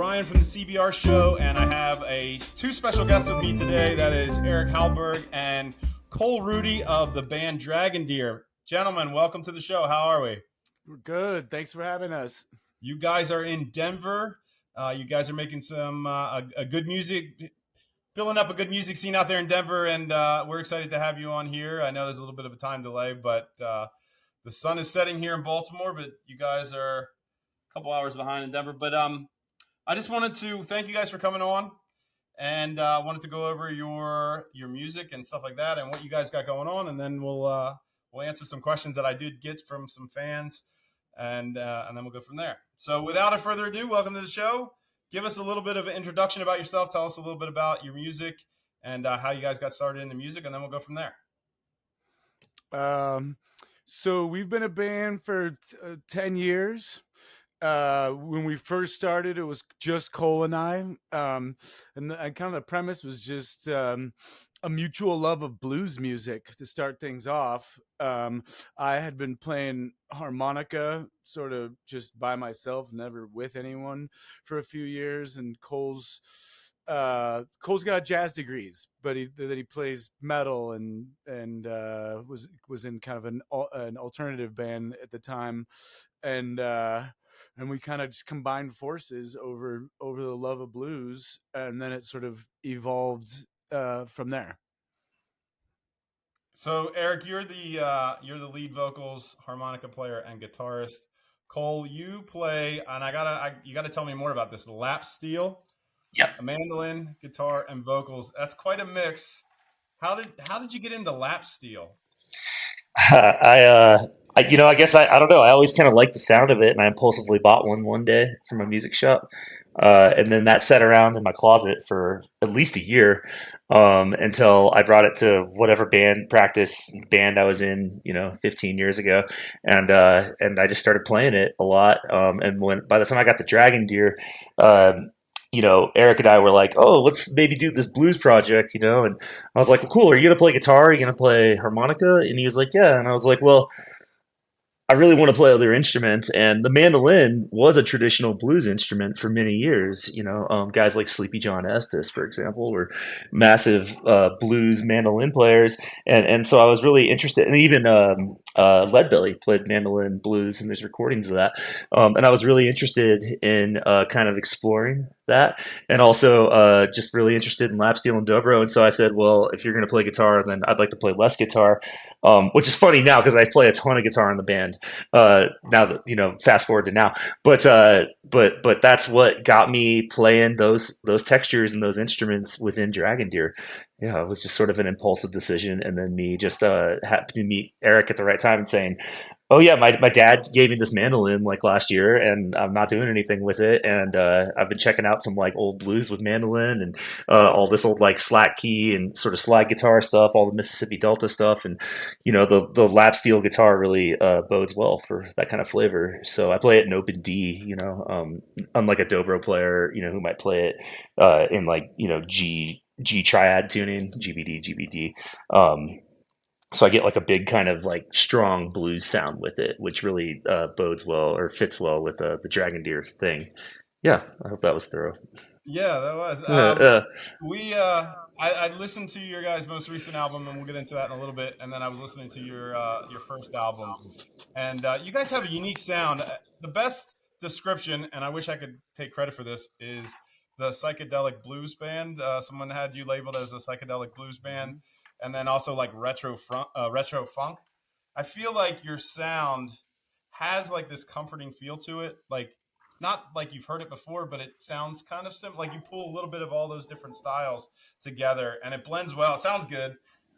Ryan from the CBR show, and I have two special guests with me today. That is Erick Halborg and Rudy of the band Dragondeer. Gentlemen, welcome to the show. How are we? We're good. Thanks for having us. You guys are in Denver. You guys are making some a good music, filling up a good music scene out there in Denver, and we're excited to have you on here. I know there's a little bit of a time delay, but the sun is setting here in Baltimore, but you guys are a couple hours behind in Denver. But I just wanted to thank you guys for coming on, and wanted to go over your music and stuff like that, and what you guys got going on, and then we'll answer some questions that I did get from some fans, and then we'll go from there. So, without further ado, welcome to the show. Give us a little bit of an introduction about yourself. Tell us a little bit about your music and how you guys got started into music, and then we'll go from there. So we've been a band for 10 years. When we first started, it was just Cole and I. And kind of the premise was just a mutual love of blues music to start things off. I had been playing harmonica sort of just by myself, never with anyone, for a few years. And Cole's got jazz degrees, but he plays metal and was in kind of an alternative band at the time, and we kind of just combined forces over the love of blues, and then it sort of evolved from there. So, Erick, you're the lead vocals, harmonica player, and guitarist. Cole, you play, and you gotta tell me more about this. Lap steel, a mandolin, guitar, and vocals. That's quite a mix. How did you get into lap steel? I guess I don't know. I always kind of liked the sound of it, and I impulsively bought one day from a music shop, and then that sat around in my closet for at least a year, until I brought it to whatever band I was in, 15 years ago, and I just started playing it a lot. And by the time I got the Dragondeer, Erick and I were like, oh, let's maybe do this blues project, and I was like, well, cool. Are you going to play guitar? Are you going to play harmonica? And he was like, yeah. And I was like, well, I really want to play other instruments, and the mandolin was a traditional blues instrument for many years. Guys like Sleepy John Estes, for example, were massive blues mandolin players, and so I was really interested. And even Leadbelly played mandolin blues, and there's recordings of that. And I was really interested in kind of exploring that, and also just really interested in lap steel and dobro. And so I said, well, if you're going to play guitar, then I'd like to play less guitar, which is funny now because I play a ton of guitar in the band. Now that fast forward to now, but that's what got me playing those textures and those instruments within Dragondeer. Yeah, it was just sort of an impulsive decision, and then me just happened to meet Erick at the right time and saying, oh yeah, my dad gave me this mandolin like last year, and I'm not doing anything with it. And I've been checking out some like old blues with mandolin, and all this old like slack key and sort of slide guitar stuff, all the Mississippi Delta stuff, and the lap steel guitar really bodes well for that kind of flavor. So I play it in open D, unlike a dobro player, who might play it in like G triad tuning, GBD. So I get like a big kind of like strong blues sound with it, which really bodes well or fits well with the Dragondeer thing. Yeah, I hope that was thorough. Yeah, that was. I listened to your guys' most recent album, and we'll get into that in a little bit. And then I was listening to your first album, and you guys have a unique sound. The best description, and I wish I could take credit for this, is the psychedelic blues band. Someone had you labeled as a psychedelic blues band, and then also like retro funk. I feel like your sound has like this comforting feel to it, like not like you've heard it before, but it sounds kind of simple. Like you pull a little bit of all those different styles together, and it blends well. It sounds good,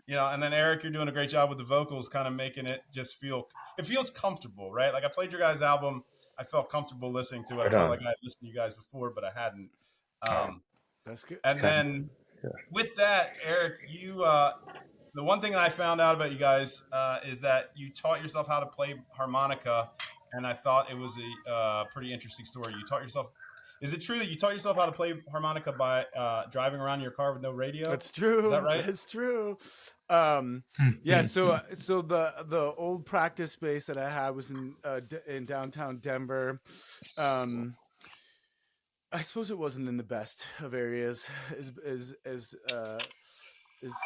And then Erick, you're doing a great job with the vocals, kind of making it just feels comfortable, right? Like I played your guys' album, I felt comfortable listening to it. I felt like I had listened to you guys before, but I hadn't. That's good. And then with that, Erick, you the one thing that I found out about you guys is that you taught yourself how to play harmonica, and I thought it was a pretty interesting story. You taught yourself. Is it true that you taught yourself how to play harmonica by driving around in your car with no radio? That's true. Is that right? That's true. Yeah. So the old practice space that I had was in downtown Denver. I suppose it wasn't in the best of areas as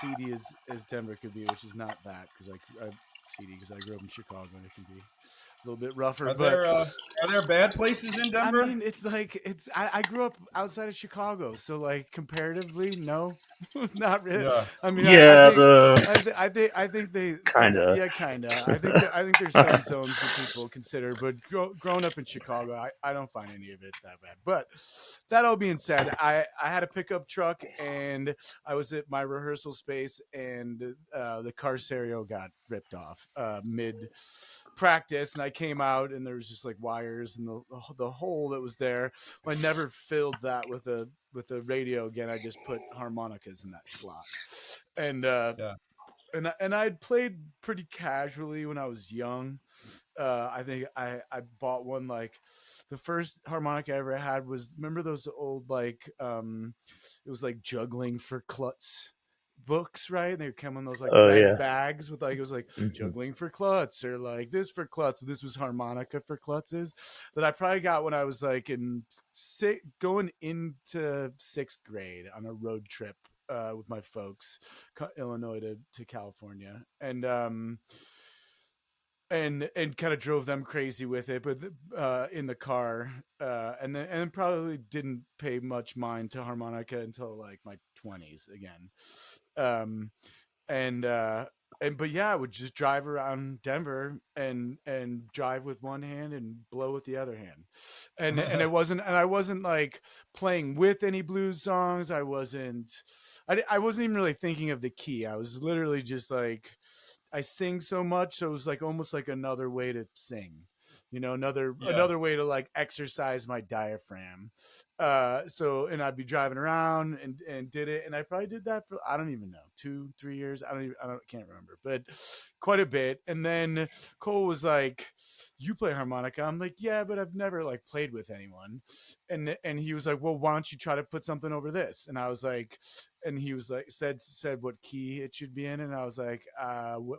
seedy as Denver could be, which is not that because I seedy because I grew up in Chicago and it can be a little bit rougher. But Are there bad places in I Denver? mean, it's like I grew up outside of Chicago, so like comparatively, no, not really. Yeah. I mean, Yeah, the I think they kind of. yeah, kinda. I think there's some zones that people consider, but growing up in Chicago, I don't find any of it that bad. But that all being said, I had a pickup truck and I was at my rehearsal space and the car stereo got ripped off mid practice, and I came out and there was just like wires and the hole that was there. I never filled that with a radio again. I just put harmonicas in that slot, and Yeah. and I'd played pretty casually when I was young. I think I bought one like the first harmonica I ever had was, remember those old like it was like juggling for klutz books, right? They come in those like Oh red yeah. bags with like, it was like Mhm. juggling for klutz or like this for klutz. This was harmonica for klutzes that I probably got when I was like in going into 6th grade on a road trip with my folks, Illinois to California, and kind of drove them crazy with it, but in the car, and then probably didn't pay much mind to harmonica until like my 20s again, um, and but yeah, I would just drive around Denver and drive with one hand and blow with the other hand, and I wasn't like playing with any blues songs. I wasn't even really thinking of the key. I was literally just like, I sing so much, so it was like almost like another way to sing, Yeah. another way to like exercise my diaphragm. So and I'd be driving around and did it, and I probably did that for, I don't even know, 2-3 years. Can't remember, but quite a bit. And then Cole was like, "You play harmonica?" I'm like, "Yeah, but I've never like played with anyone." And he was like, "Well, why don't you try to put something over this?" And I was like, and he was like, said what key it should be in, and I was like,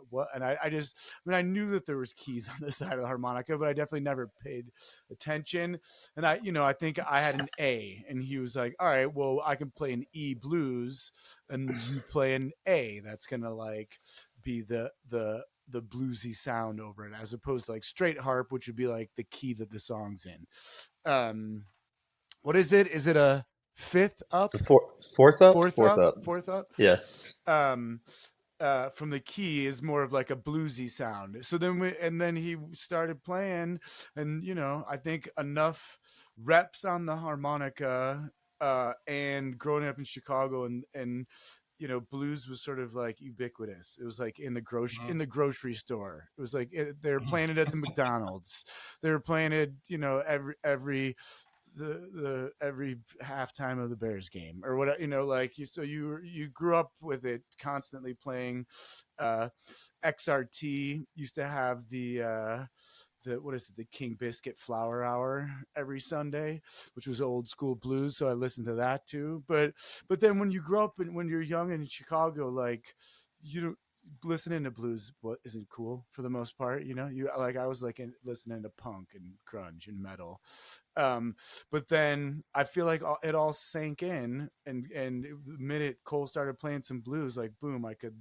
what? And I just, I mean, I knew that there was keys on the side of the harmonica, but I definitely never paid attention. And I think I had an A, and he was like, all right, well, I can play an E blues, and you play an A. That's gonna like be the bluesy sound over it, as opposed to like straight harp, which would be like the key that the song's in. What is it? Is it a fifth up, The fourth up, fourth fourth up, up. fourth up? Yeah. Um, from the key is more of like a bluesy sound. So then he started playing, and I think enough reps on the harmonica, and growing up in Chicago, and blues was sort of like ubiquitous. It was like in the grocery store. It was like they were playing it at the McDonald's. They were playing it, the every halftime of the Bears game or what, like you grew up with it constantly playing. XRT used to have the what is it, the King Biscuit Flower Hour every Sunday, which was old school blues, so I listened to that too. But then when you grow up and when you're young in Chicago, like you don't, listening to blues what isn't cool for the most part, you like, I was like listening to punk and grunge and metal. um but then I feel like it all sank in, and the minute Cole started playing some blues, like boom, I could,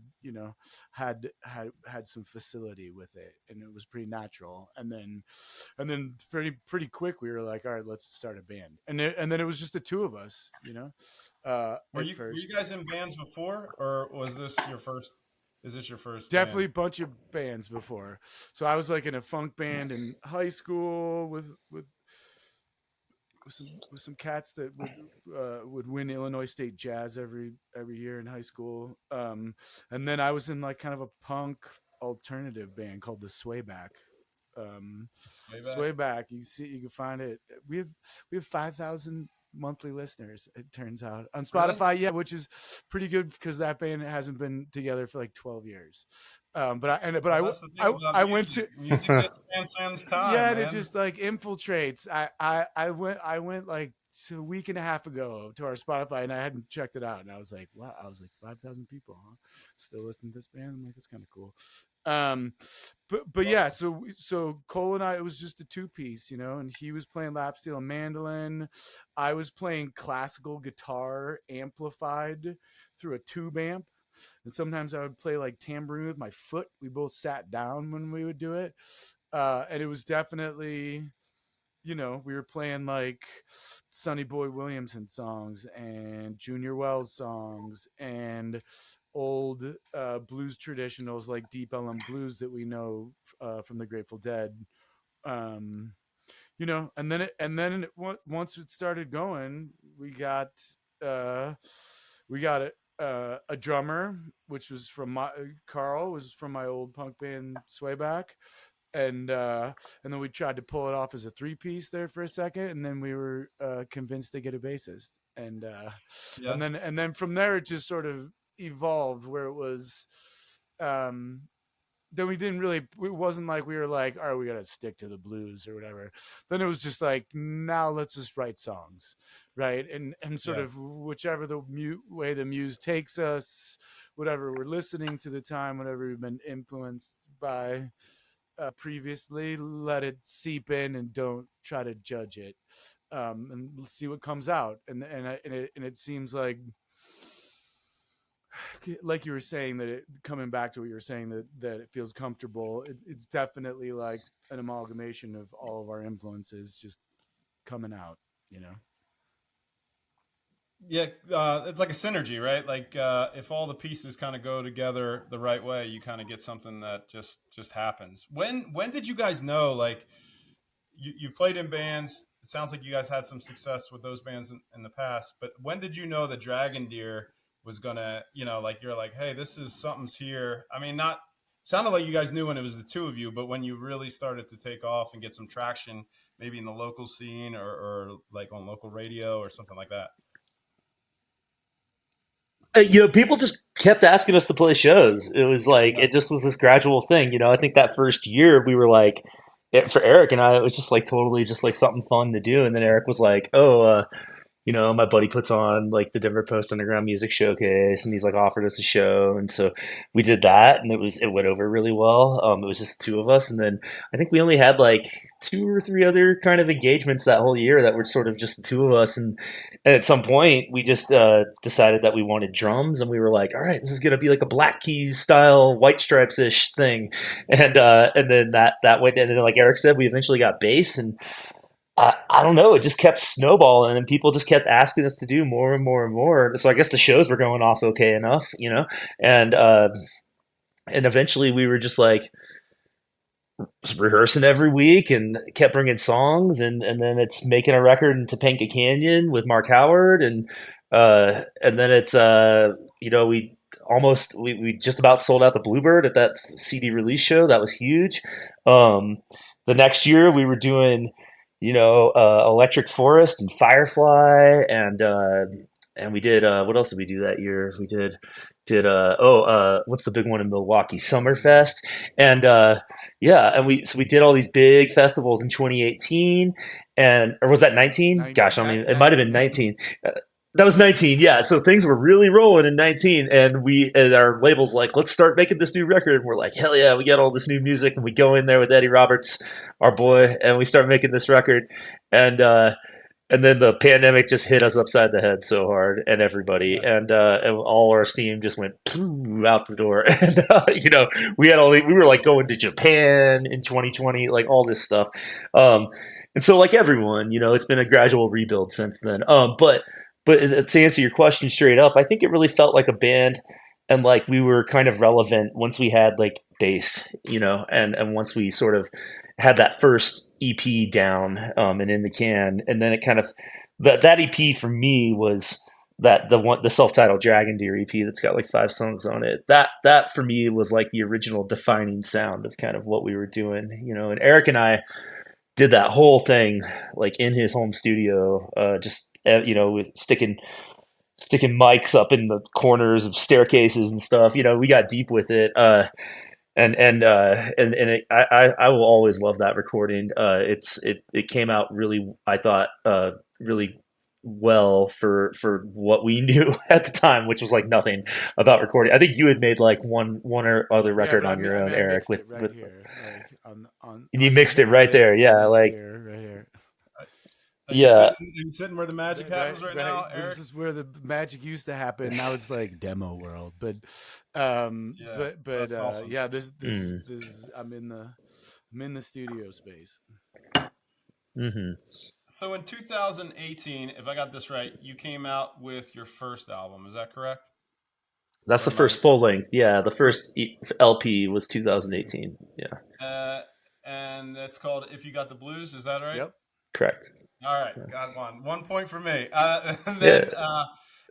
had some facility with it, and it was pretty natural. And then pretty quick we were like, all right, let's start a band, and then it was just the two of us, Were at you first. guys in bands before, or was this your first? Is this your first Definitely band? a bunch of bands before. So I was like in a funk band in high school with some cats that would win Illinois State Jazz every year in high school. And then I was in like kind of a punk alternative band called the Swayback. Um, Swayback. Swayback, you can find it. We have 5,000 monthly listeners. It turns out on Really? Spotify, yeah, which is pretty good because that band hasn't been together for like 12 years. Well, that's the thing about I went music. to, Music just transcends time, yeah, and it man. just like infiltrates. I went like a week and a half ago to our Spotify, and I hadn't checked it out, and I was like, wow, I was like 5,000 people, huh? Still listening to this band. I'm like, that's kind of cool. Um, but yeah, so Cole and I, it was just a two piece, and he was playing lap steel and mandolin. I was playing classical guitar amplified through a tube amp. And sometimes I would play like tambourine with my foot. We both sat down when we would do it. And it was definitely, we were playing like Sonny Boy Williamson songs and Junior Wells songs and old blues traditionals like Deep Ellum blues that we know from the Grateful Dead. Um, once it started going, uh, we got a drummer, which was from Carl, was from my old punk band Swayback, and then we tried to pull it off as a three piece there for a second, and then we were convinced to get a bassist, Yeah. and then from there it just sort of evolved where it was. Then we didn't really, it wasn't like we were like, all right, we got to stick to the blues or whatever. Then it was just like, now let's just write songs, right? And sort Yeah. of whichever the way the muse takes us, whatever we're listening to the time, whatever we've been influenced by previously, let it seep in and don't try to judge it, and see what comes out. And it seems like you were saying that coming back to what you were saying, that it feels comfortable. It's definitely like an amalgamation of all of our influences just coming out, Yeah, it's like a synergy, right? Like if all the pieces kind of go together the right way, you kind of get something that just happens. When did you guys know? Like you played in bands. It sounds like you guys had some success with those bands in the past. But when did you know that Dragondeer was gonna, like you're like, hey, this is something's here. I mean, not sounded like you guys knew when it was the two of you, but when you really started to take off and get some traction, maybe in the local scene or like on local radio or something like that. People just kept asking us to play shows. It was like Yeah. it just was this gradual thing. I think that first year we were like, for Eric and I, it was just like totally just like something fun to do. And then Eric was like, "Oh, my buddy puts on like the Denver Post Underground Music Showcase, and he's like offered us a show, and so we did that, and it went over really well. It was just the two of us, and then I think we only had like two or three other kind of engagements that whole year that were sort of just the two of us, and at some point we just decided that we wanted drums, and we were like, all right, this is gonna be like a Black Keys style White Stripes ish thing, and then that went, and then like Eric said, we eventually got bass, and I don't know. It just kept snowballing, and people just kept asking us to do more and more and more. So I guess the shows were going off okay enough, and and eventually we were just like rehearsing every week and kept bringing songs, and then it's making a record in Topanga Canyon with Mark Howard, and then it's we just about sold out the Bluebird at that CD release show. That was huge. The next year we were doing Electric Forest and Firefly, and we did what else did we do that year? We did what's the big one in Milwaukee? Summerfest, and yeah, and we did all these big festivals in 2018, and or was that 19? Gosh, I mean, it might have been 19. That was 19, yeah. So things were really rolling in 19, and our label's like, let's start making this new record. And we're like, hell yeah, we got all this new music, and we go in there with Eddie Roberts, our boy, and we start making this record, and then the pandemic just hit us upside the head so hard, and everybody, and all our steam just went out the door. And we were like going to Japan in 2020, like all this stuff, and so like everyone, it's been a gradual rebuild since then. But to answer your question straight up, I think it really felt like a band, and like we were kind of relevant once we had like bass, and once we sort of had that first EP down, and in the can, and then it kind of that EP for me was the self-titled Dragondeer EP that's got like 5 songs on it. That for me was like the original defining sound of kind of what we were doing, And Eric and I did that whole thing like in his home studio, just with sticking mics up in the corners of staircases and stuff. We got deep with it. I will always love that recording. It came out really, I thought, really well for what we knew at the time, which was like nothing about recording. I think you had made like one or other Yeah, record but on your I own, mean, I Eric, mixed it right with here, like and you on mixed it on right there. Yeah, this like gear right here. Are you yeah. sitting? Are you sitting where the magic Right, happens right right. now, This Eric? is where the magic used to happen. Now it's like demo world, Yeah, that's awesome. yeah. Mm, I'm in the studio space. hmm. So in 2018, if I got this right, you came out with your first album. Is that correct? That's Or the am I? first full length. Yeah, the First, first LP was 2018. Yeah, uh, and that's called "If You Got the Blues." Is that right? Yep. correct. All right, got one. 1 point for me. Yeah.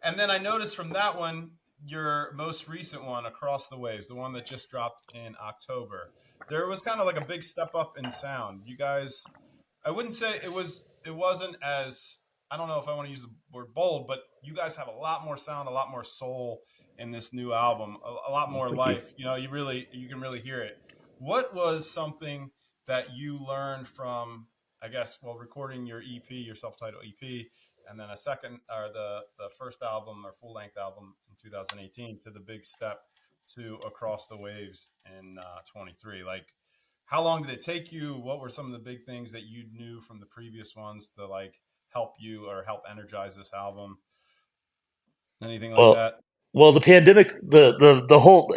And then I noticed from that one, your most recent one, "Across the Waves," the one that just dropped in October. There was kind of like a big step up in sound. You guys, I wouldn't say it was. It wasn't as, I don't know if I want to use the word bold, but you guys have a lot more sound, a lot more soul in this new album, a lot more Thank you. life. You can really hear it. What was something that you learned from, I guess, well, recording your EP, your self-titled EP, and then a second, or the first album or full length album in 2018, to the big step to Across the Waves in 23? Like, how long did it take you? What were some of the big things that you knew from the previous ones to like help you or help energize this album? Anything like Well, that? well, the pandemic, the whole,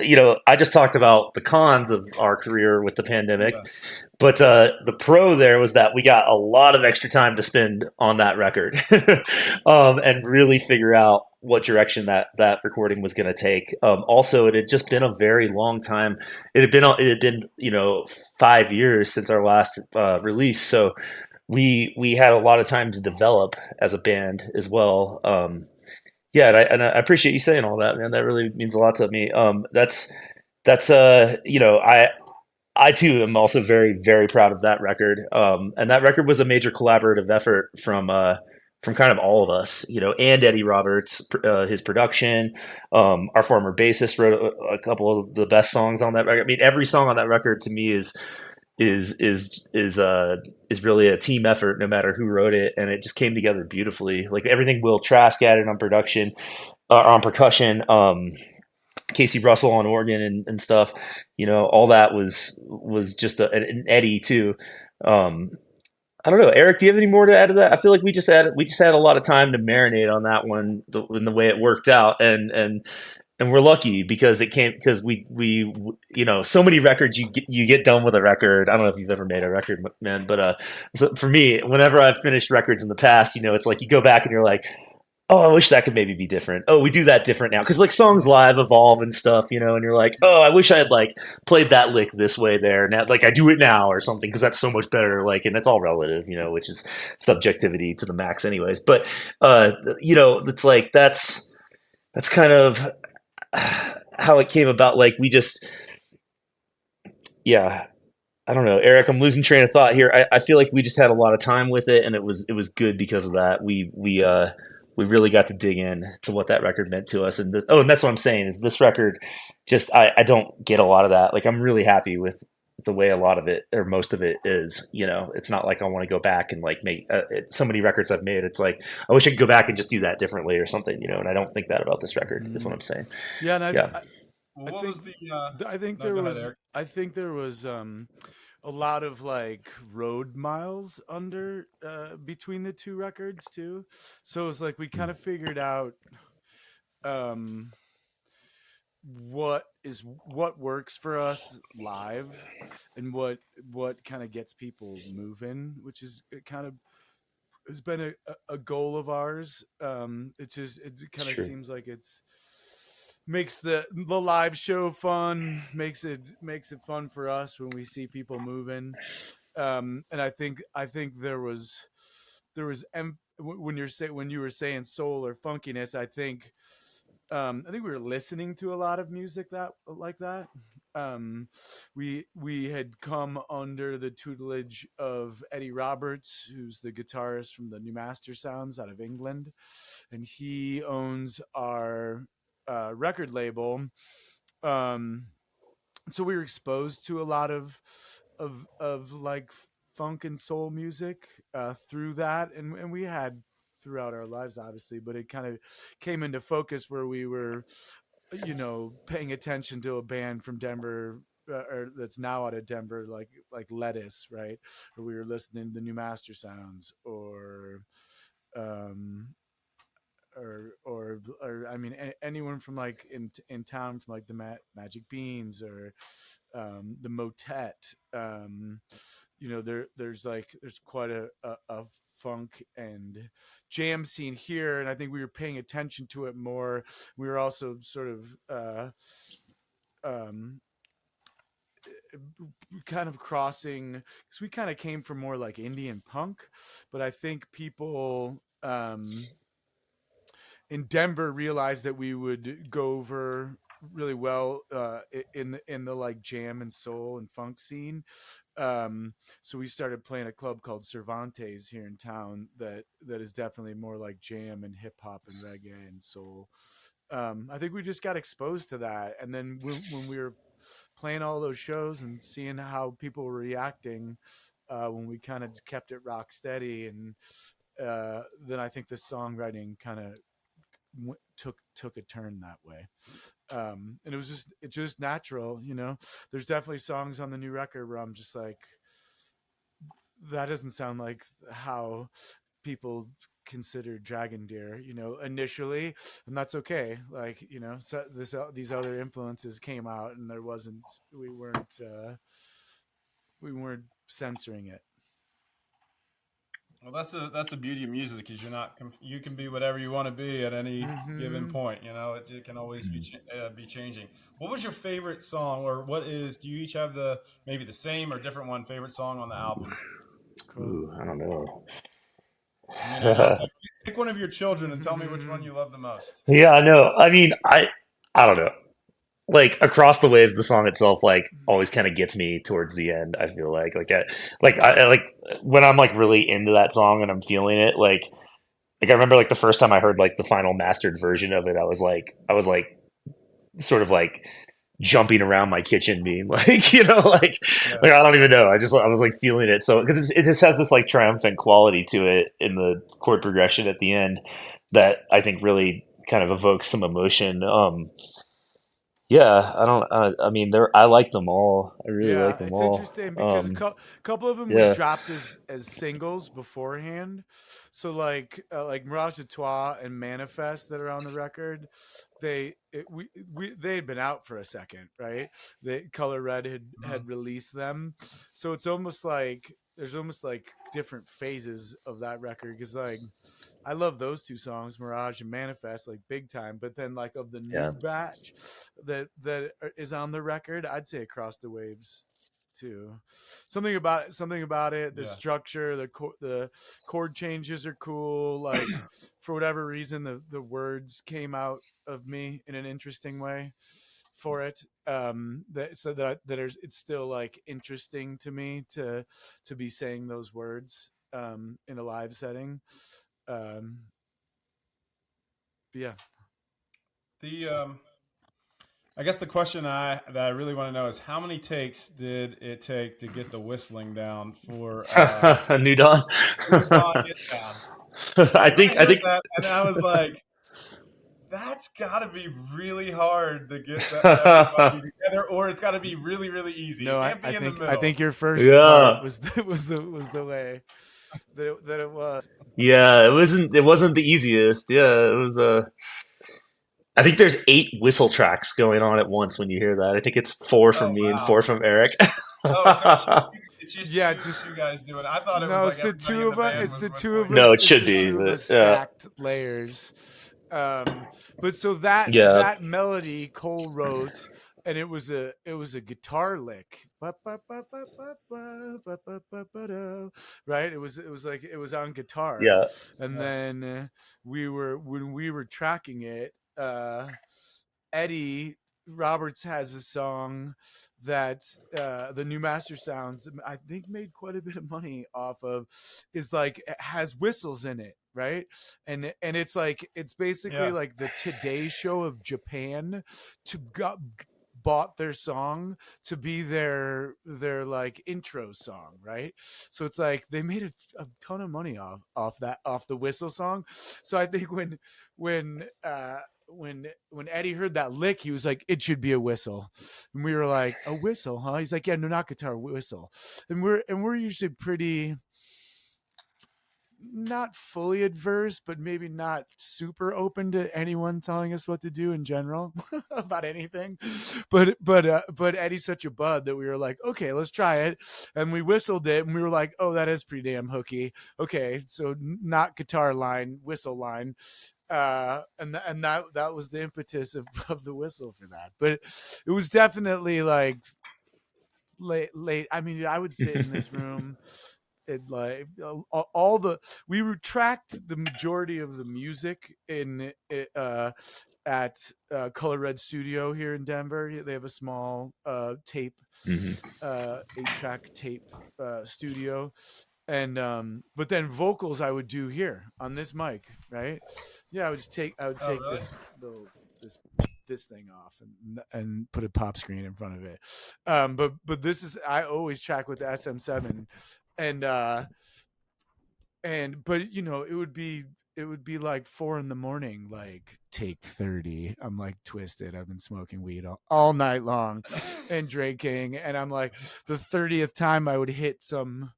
I just talked about the cons of our career with the pandemic, Yeah. but the pro there was that we got a lot of extra time to spend on that record, and really figure out what direction that recording was going to take. Also, it had just been a very long time. It had been 5 years since our last release, so we had a lot of time to develop as a band as well. Yeah, and I appreciate you saying all that, man. That really means a lot to me. That's I too am also very very proud of that record. And that record was a major collaborative effort from kind of all of us, and Eddie Roberts, his production. Our former bassist wrote a couple of the best songs on that record. I mean, every song on that record to me is is is uh is really a team effort, no matter who wrote it, and it just came together beautifully. Like everything Will Trask added on production, on percussion, Casey Russell on organ and stuff. All that was just an Eddie too. Um, I don't know, Eric. Do you have any more to add to that? I feel like we just had a lot of time to marinate on that one, in the way it worked out, and we're lucky because we so many records you get done with a record. I don't know if you've ever made a record, man, but so for me, whenever I've finished records in the past, it's like you go back and you're like, oh, I wish that could maybe be different. Oh, we do that different now because like songs live evolve and stuff, and you're like, oh, I wish I had like played that lick this way there now, like I do it now or something because that's so much better. Like, and it's all relative, which is subjectivity to the max, anyways. But it's like that's kind of how it came about. Like we just, yeah, I don't know, Eric. I'm losing train of thought here. I feel like we just had a lot of time with it, and it was good because of that. We really got to dig in to what that record meant to us, and that's what I'm saying is this record. Just I don't get a lot of that. Like I'm really happy with the way a lot of it or most of it is. It's not like I want to go back and like make so many records I've made. It's like I wish I could go back and just do that differently or something. And I don't think that about this record. Is what Mhm. I'm saying. Yeah, and Yeah. Well, I what think was the? I think No, there go ahead, was Eric. a lot of like road miles under between the two records too. So it's like we kind of figured out um what works for us live and what kind of gets people moving, which is it kind of has been a goal of ours. It It's kind of true. seems like it's makes the live show fun, makes it fun for us when we see people moving. And I think when you were saying soul or funkiness, I think we were listening to a lot of music that like that. We had come under the tutelage of Eddie Roberts, who's the guitarist from the New Master Sounds out of England, and he owns our record label. Um, so we were exposed to a lot of like funk and soul music through that, and we had throughout our lives, obviously, but it kind of came into focus where we were, paying attention to a band from Denver, or that's now out of Denver, like Lettuce, right? Or we were listening to the New Master Sounds, um, or I mean, anyone from like in town from like the Magic Beans, or the Motet. There's quite a funk and jam scene here, and I think we were paying attention to it more. We were also sort of um, kind of crossing, because we kind of came from more like Indian punk, but I think people in Denver realized that we would go over really well in the like jam and soul and funk scene. So we started playing a club called Cervantes here in town that is definitely more like jam and hip hop and reggae and soul. I think we just got exposed to that, and then when we were playing all those shows and seeing how people were reacting, when we kind of kept it rock steady, and then I think the songwriting kind of took a turn that way. And it's just natural. There's definitely songs on the new record where I'm just like, that doesn't sound like how people consider Dragondeer, initially, and that's okay. Like, so these other influences came out, and we weren't censoring it. Well, that's the beauty of music, is you can be whatever you want to be at any given point. It can always be changing. What was your favorite song, or do you each have maybe the same or different favorite song on the album? Cool. Ooh, I don't know. I mean, I know it's like, pick one of your children and tell me which one you love the most. Yeah, I know. I mean, I don't know. Like Across the Waves, the song itself, like always kind of gets me towards the end. I feel like when I'm like really into that song and I'm feeling it, like I remember like the first time I heard like the final mastered version of it, I was like sort of like jumping around my kitchen, being like, like I don't even know. I was like feeling it. So because it just has this like triumphant quality to it in the chord progression at the end that I think really kind of evokes some emotion. Yeah, I don't. I mean, I like them all. I really like them It's all. interesting because couple of them we Yeah, dropped as singles beforehand. So like Mirage de Trois and Manifest that are on the record, they had been out for a second, right? Color Red had released them, so it's almost like there's almost like different phases of that record, because like I love those two songs, Mirage and Manifest, like big time. But then, like, of the new yeah, batch that is on the record, I'd say Across the Waves too. Something about it. The Yeah. structure, the chord changes are cool. Like, for whatever reason, the words came out of me in an interesting way for it. It's still like interesting to me to be saying those words in a live setting. Yeah. The I guess the question that I really want to know is, how many takes did it take to get the whistling down for New Dawn. New Dawn Get Down? I Because I think. I heard think. that and I was like, that's got to be really hard to get everybody together, or it's got to be really, really easy. No, It I, can't I be in the think I middle. think your first part Yeah, was the way that it was. yeah. It wasn't the easiest. Yeah, it was. I think there's 8 whistle tracks going on at once when you hear that. I think it's 4 Oh from me and wow. 4 from Eric. Oh, so it's just Yeah, you just two guys doing it. I thought it was no. like everybody in the band It's was the two of whistling. No, us. it It's should the be, two of but us yeah, stacked layers. But so yeah, that melody Cole wrote, and it was a guitar lick. Right? It was like it was on guitar, yeah, and Yeah. then when we were tracking it. Eddie Roberts has a song that the New Master Sounds, I think, made quite a bit of money off of, is like, it has whistles in it, right? And it's like, it's basically Yeah. like the Today Show of Japan, to bought their song to be their like intro song, right? So it's like they made a ton of money off the whistle song. So I think when when Eddie heard that lick, he was like, "It should be a whistle," and we were like, "A whistle, huh?" He's like, "Yeah, no, not guitar, whistle." And we're usually pretty not fully adverse, but maybe not super open to anyone telling us what to do in general about anything. But Eddie's such a bud that we were like, okay, let's try it, and we whistled it, and we were like, oh, that is pretty damn hooky. Okay, so not guitar line, whistle line. And that was the impetus of the whistle for that. But it was definitely like late. I mean, I would sit in this room. It like all the we retract the majority of the music in at Color Red Studio here in Denver. They have a small tape Hmm. 8-track tape studio, and but then vocals I would do here on this mic, right? Yeah, I would Oh, take really? this this thing off and put a pop screen in front of it. But this is I always track with the SM7, and but you know it would be like 4 a.m, like take 30. I'm like twisted. I've been smoking weed all night long and drinking, and I'm like the 30th time I would hit some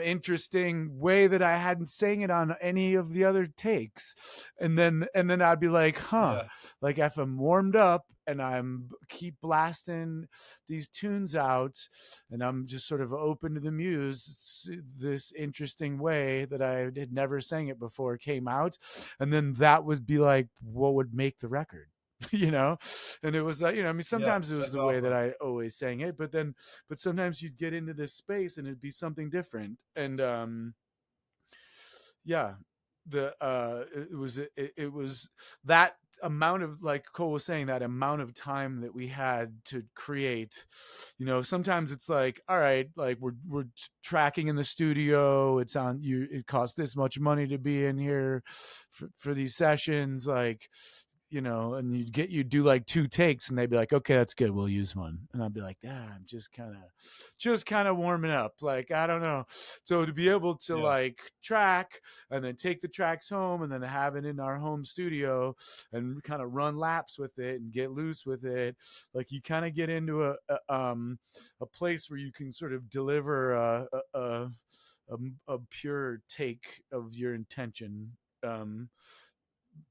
interesting way that I hadn't sang it on any of the other takes. And then I'd be like, huh, Yeah. like if I'm warmed up and I'm keep blasting these tunes out and I'm just sort of open to the muse, this interesting way that I had never sang it before came out. And then that would be like what would make the record. You know, and it was like, I mean, Yeah. sometimes it was That's the way that awesome. I always sang it, but sometimes you'd get into this space and it'd be something different. And yeah, it was that amount of, like Cole was saying, that amount of time that we had to create. Sometimes it's like, all right, like we're tracking in the studio, it's on you, it costs this much money to be in here for these sessions, like, and you do like 2 takes and they'd be like, okay, that's good, we'll use one. And I'd be like, I'm just kind of warming up, like, I don't know. So to be able to Yeah. like track and then take the tracks home and then have it in our home studio and kind of run laps with it and get loose with it, like you kind of get into a place where you can sort of deliver a pure take of your intention,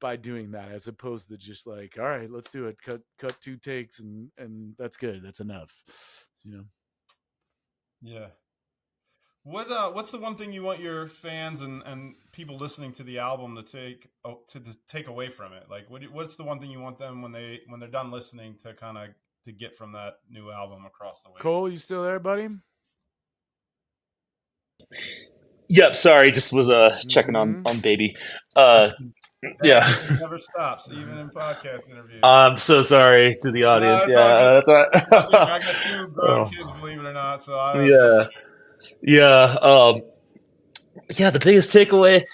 by doing that, as opposed to just like, all right, let's do it, cut 2 takes and that's good, that's enough. Yeah. What's the one thing you want your fans and people listening to the album to take away from it? Like, what's the one thing you want them when they're done listening to kind of to get from that new album, Across the Waves? Cole, you still there, buddy? Yep. Sorry, just was checking Mm-hmm. on baby. Uh, Dad yeah. duty never stops, even in podcast interviews. I'm so sorry to the No, audience. it's all good. Yeah, that's all right. I got 2 grown Oh, kids, believe it or not. So I, yeah, yeah. Yeah. The biggest takeaway,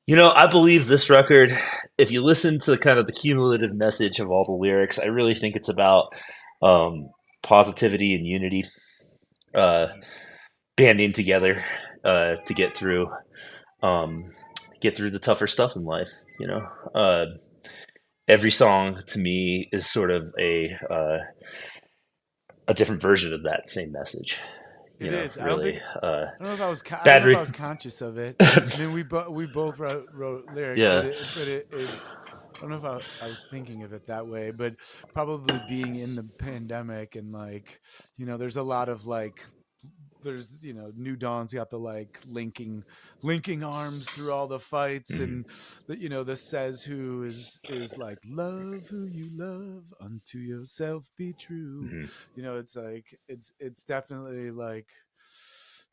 I believe this record. If you listen to kind of the cumulative message of all the lyrics, I really think it's about um, positivity and unity, uh, yeah, banding together to um, get through the tougher stuff in life. Every song to me is sort of a different version of that same message. It is. I don't think. Really I don't know if I don't bad. know if I was conscious of it. I mean, we both wrote lyrics, but Yeah. it's. I don't know if I was thinking of it that way, but probably being in the pandemic and like, there's a lot of like, there's New Dawn's got the like linking arms through all the fights, Mhm. and the says who is like, love who you love, unto yourself be true. Mhm. It's like it's definitely like,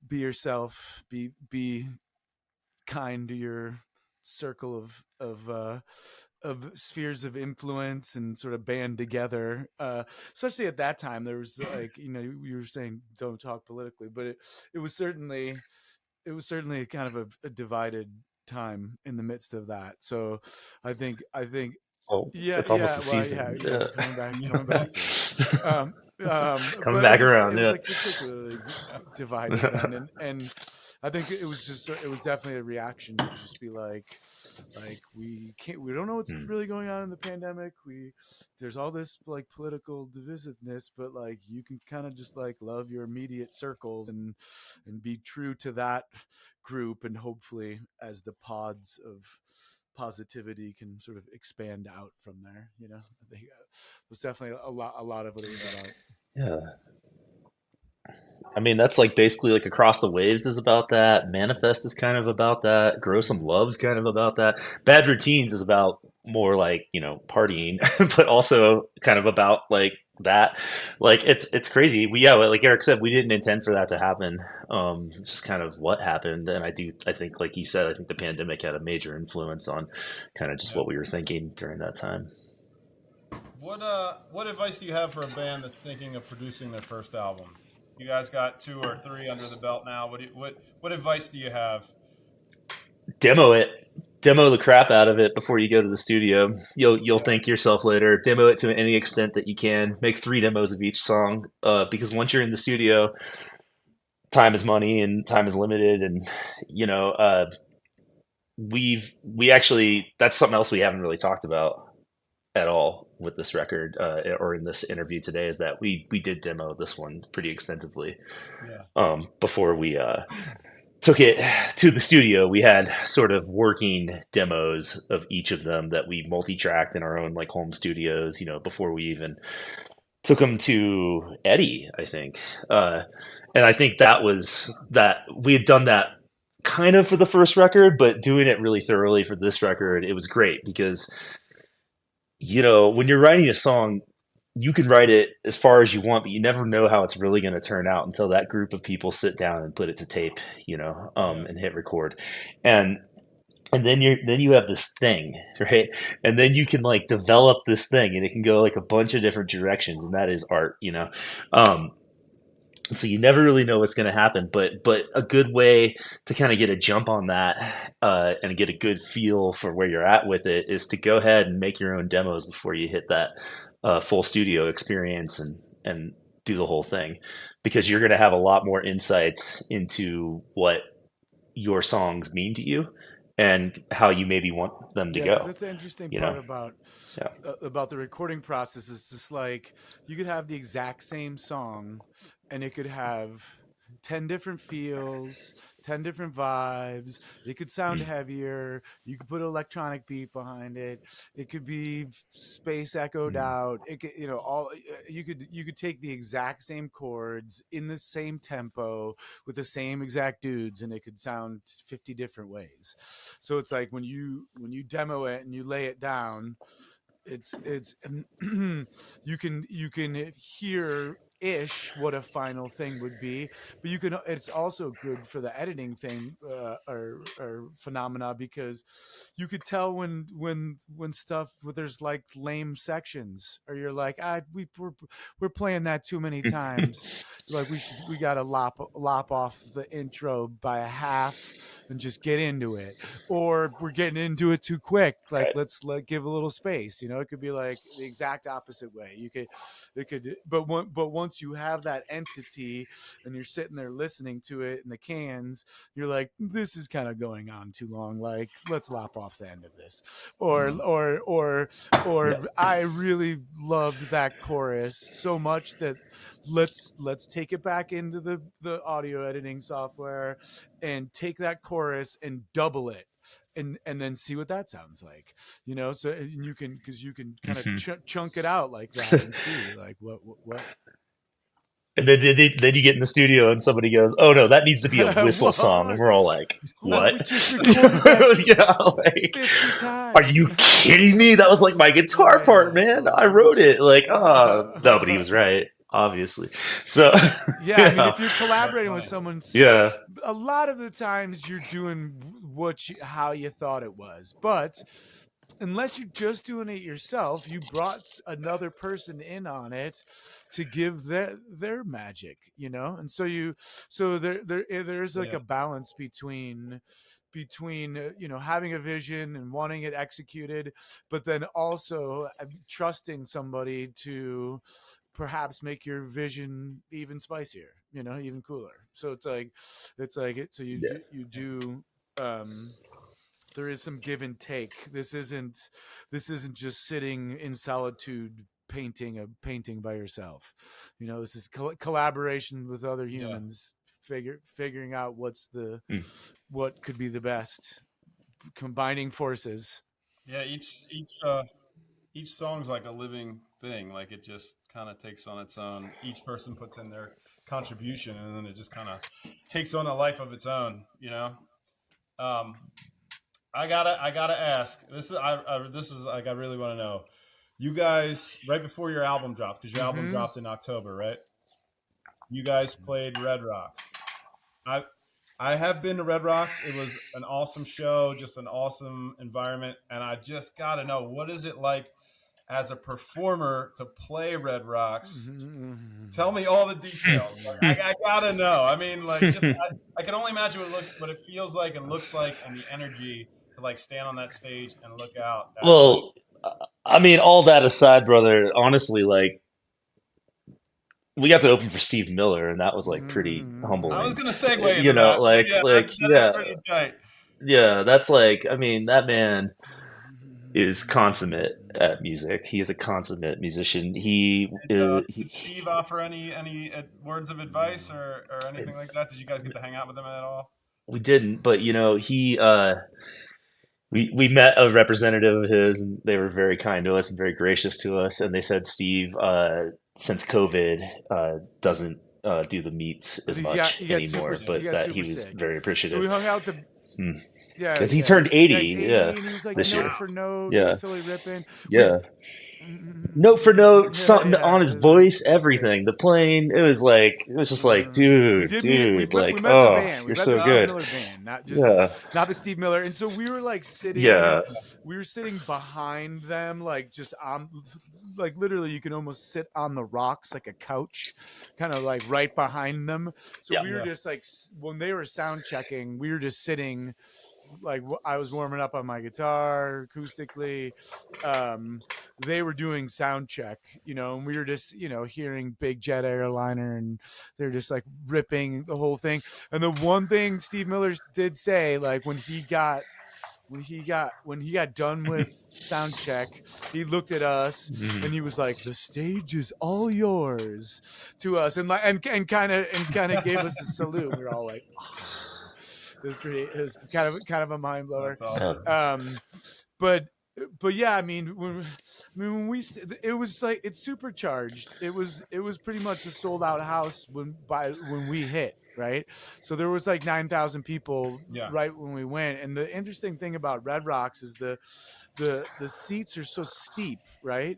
be yourself, be kind to your circle of spheres of influence, and sort of band together. Especially at that time, there was like, you were saying don't talk politically, but it was certainly kind of a divided time in the midst of that. So I think Well, Yeah, it's almost yeah. the Well, yeah, season. yeah. Coming back to it. Coming But back it around. was Yeah. like particularly divided then, and I think it was just it was definitely a reaction to just be like we don't know what's Hmm. really going on in the pandemic. There's all this like political divisiveness, but like you can kind of just like love your immediate circles and be true to that group, and hopefully as the pods of positivity can sort of expand out from there. I think it was definitely a lot of what it was about. Yeah. I mean, that's like basically like Across the Waves is about that. Manifest is kind of about that. Grow Some Love's kind of about that. Bad Routines is about more like, partying, but also kind of about like that. Like it's crazy. Like Eric said, we didn't intend for that to happen. It's just kind of what happened. And I think like he said, I think the pandemic had a major influence on kind of just Yeah. what we were thinking during that time. What advice do you have for a band that's thinking of producing their first album? You guys got 2 or 3 under the belt now. What advice do you have? Demo it. Demo the crap out of it before you go to the studio. You'll Yeah. thank yourself later. Demo it to any extent that you can. Make 3 demos of each song, because once you're in the studio, time is money and time is limited. And you know, we actually, that's something else we haven't really talked about at all with this record, or in this interview today, is that we did demo this one pretty extensively, Yeah. before we took it to the studio. We had sort of working demos of each of them that we multi-tracked in our own like home studios, before we even took them to Eddie, I think. And I think that we had done that kind of for the first record, but doing it really thoroughly for this record, it was great because, when you're writing a song, you can write it as far as you want, but you never know how it's really going to turn out until that group of people sit down and put it to tape, Yeah. and hit record. And then you have this thing, right? And then you can like develop this thing, and it can go like a bunch of different directions, and that is art. Um, so you never really know what's going to happen, but a good way to kind of get a jump on that, and get a good feel for where you're at with it, is to go ahead and make your own demos before you hit that full studio experience and do the whole thing, because you're going to have a lot more insights into what your songs mean to you and how you maybe want them to Yeah, because go. that's the interesting You part know, yeah. about the recording process. It's just like you could have the exact same song, and it could have 10 different feels, 10 different vibes. It could sound Mm, heavier. You could put an electronic beat behind it. It could be space echoed mm, out. It could, all you could take the exact same chords in the same tempo with the same exact dudes, and it could sound 50 different ways. So it's like when you demo it and you lay it down, it's you can hear ish what a final thing would be, but it's also good for the editing thing, or phenomena, because you could tell when stuff where there's like lame sections, or you're like, we're playing that too many times, like we gotta lop off the intro by a half and just get into it, or we're getting into it too quick, like right. let's give a little space. It could be like the exact opposite way. But once you have that entity and you're sitting there listening to it in the cans, you're like, this is kind of going on too long, like let's lop off the end of this, or Mm, or or yeah. or I really loved that chorus so much that let's take it back into the audio editing software and take that chorus and double it, and then see what that sounds like. So and you can, because you can kind of Mhm. chunk it out like that and see like what And then you get in the studio and somebody goes, "Oh no, that needs to be a whistle song," and what we're all like, we "What?" just recorded that Yeah, like, 50 are times. you kidding me? That was like my guitar part, Yeah. man. I wrote it. Like, no, but he was right, obviously. So, Yeah, I mean, yeah, if you're That's collaborating with funny. someone, yeah, a lot of the times you're doing how you thought it was, but unless you're just doing it yourself, you brought another person in on it to give their magic, and so there's like Yeah. a balance between between having a vision and wanting it executed, but then also trusting somebody to perhaps make your vision even spicier, even cooler. So so you do there is some give and take. This isn't just sitting in solitude painting a painting by yourself. This is collaboration with other humans, figuring out what could be the best, combining forces. Yeah, each song's like a living thing. Like it just kind of takes on its own. Each person puts in their contribution, and then it just kind of takes on a life of its own. Um, I gotta ask. This is like I really want to know. You guys, right before your album dropped, because your album dropped in October, right? You guys played Red Rocks. I I have been to Red Rocks. It was an awesome show, just an awesome environment, and I just got to know, what is it like as a performer to play Red Rocks? Tell me all the details. Like, I gotta know. I mean, like, just I can only imagine what it feels like and looks like, and the energy to like stand on that stage and look out at like. Well, I mean, all that aside, brother, honestly, like, we got to open for Steve Miller, and that was like pretty I was humbling. gonna segue You into know, that. like, Yeah, like, that is yeah, pretty tight. yeah, that's like, I mean, that man is consummate at music. He is a consummate musician. Did Steve offer any words of advice or anything like that? Did you guys get to hang out with him at all? We didn't, but we met a representative of his, and they were very kind to us and very gracious to us. And they said Steve, since COVID, doesn't do the meets as much anymore, but that he was sick. very So appreciative. we hung out Because he turned 80, he's 80, yeah, and he was like this year. note for note. Yeah. He was totally ripping. Yeah. Note for note, Yeah, something on his voice, it was great. everything. The playing, it was just like, We dude, met like, the oh, band. We you're met so the good. Steve Miller band, Yeah. not the Steve Miller. And so we were like sitting, Yeah. we were sitting behind them, like just on, like literally, you can almost sit on the rocks like a couch, kind of like right behind them. So we were just like, when they were sound checking, we were just sitting. Like I was warming up on my guitar acoustically. They were doing sound check, and we were just, hearing Big Jet Airliner, and they're just like ripping the whole thing. And the one thing Steve Miller did say, like when he got done with sound check, he looked at us and he was like, "The stage is all yours," to us, and kind of gave us a salute. We were all like, oh. It was kind of a mind blower. That's awesome. But yeah, I mean when it was like, it's supercharged. It was pretty much a sold out house when we hit, right? So there was like 9,000 people right when we went. And the interesting thing about Red Rocks is the seats are so steep, right?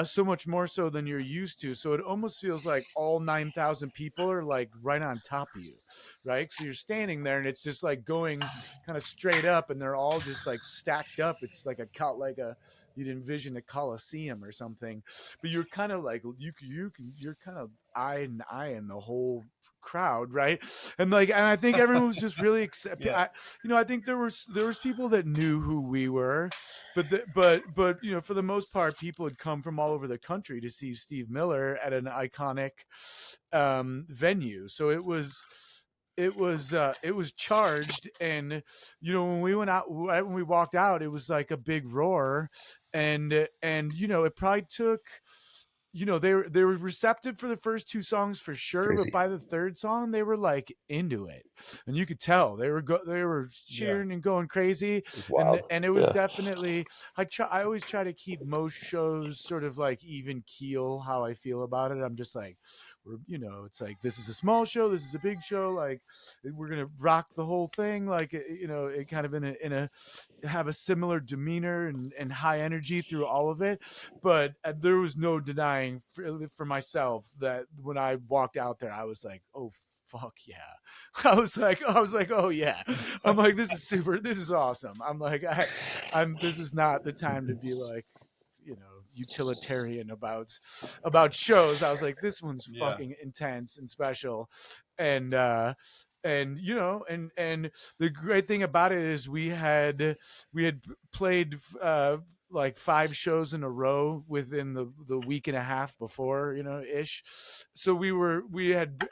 So much more so than you're used to. So it almost feels like all 9,000 people are like right on top of you, right? So you're standing there and it's just like going kind of straight up, and they're all just like stacked up. It's like you'd envision a coliseum or something, but you're kind of like you're kind of eyeing the whole crowd, right? And I think everyone was just really accepting. I think there was people that knew who we were, but for the most part, people had come from all over the country to see Steve Miller at an iconic venue. So it was charged. And when we went out, when we walked out, it was like a big roar. And it probably took, they were receptive for the first two songs for sure. Crazy. But by the third song, they were like into it, and you could tell they were cheering and going crazy. And it was definitely, I always try to keep most shows sort of like even keel how I feel about it. I'm just like, it's like, this is a small show, this is a big show, like we're gonna rock the whole thing, like it kind of in a have a similar demeanor and high energy through all of it. But there was no denying for myself that when I walked out there, I was like, oh fuck yeah. I was like, oh yeah. I'm like, this is super, this is awesome. I'm like, this is not the time to be like, utilitarian about shows. I was like, this one's fucking intense and special. And and and the great thing about it is we had played like 5 shows in a row within the week and a half before, ish. So we had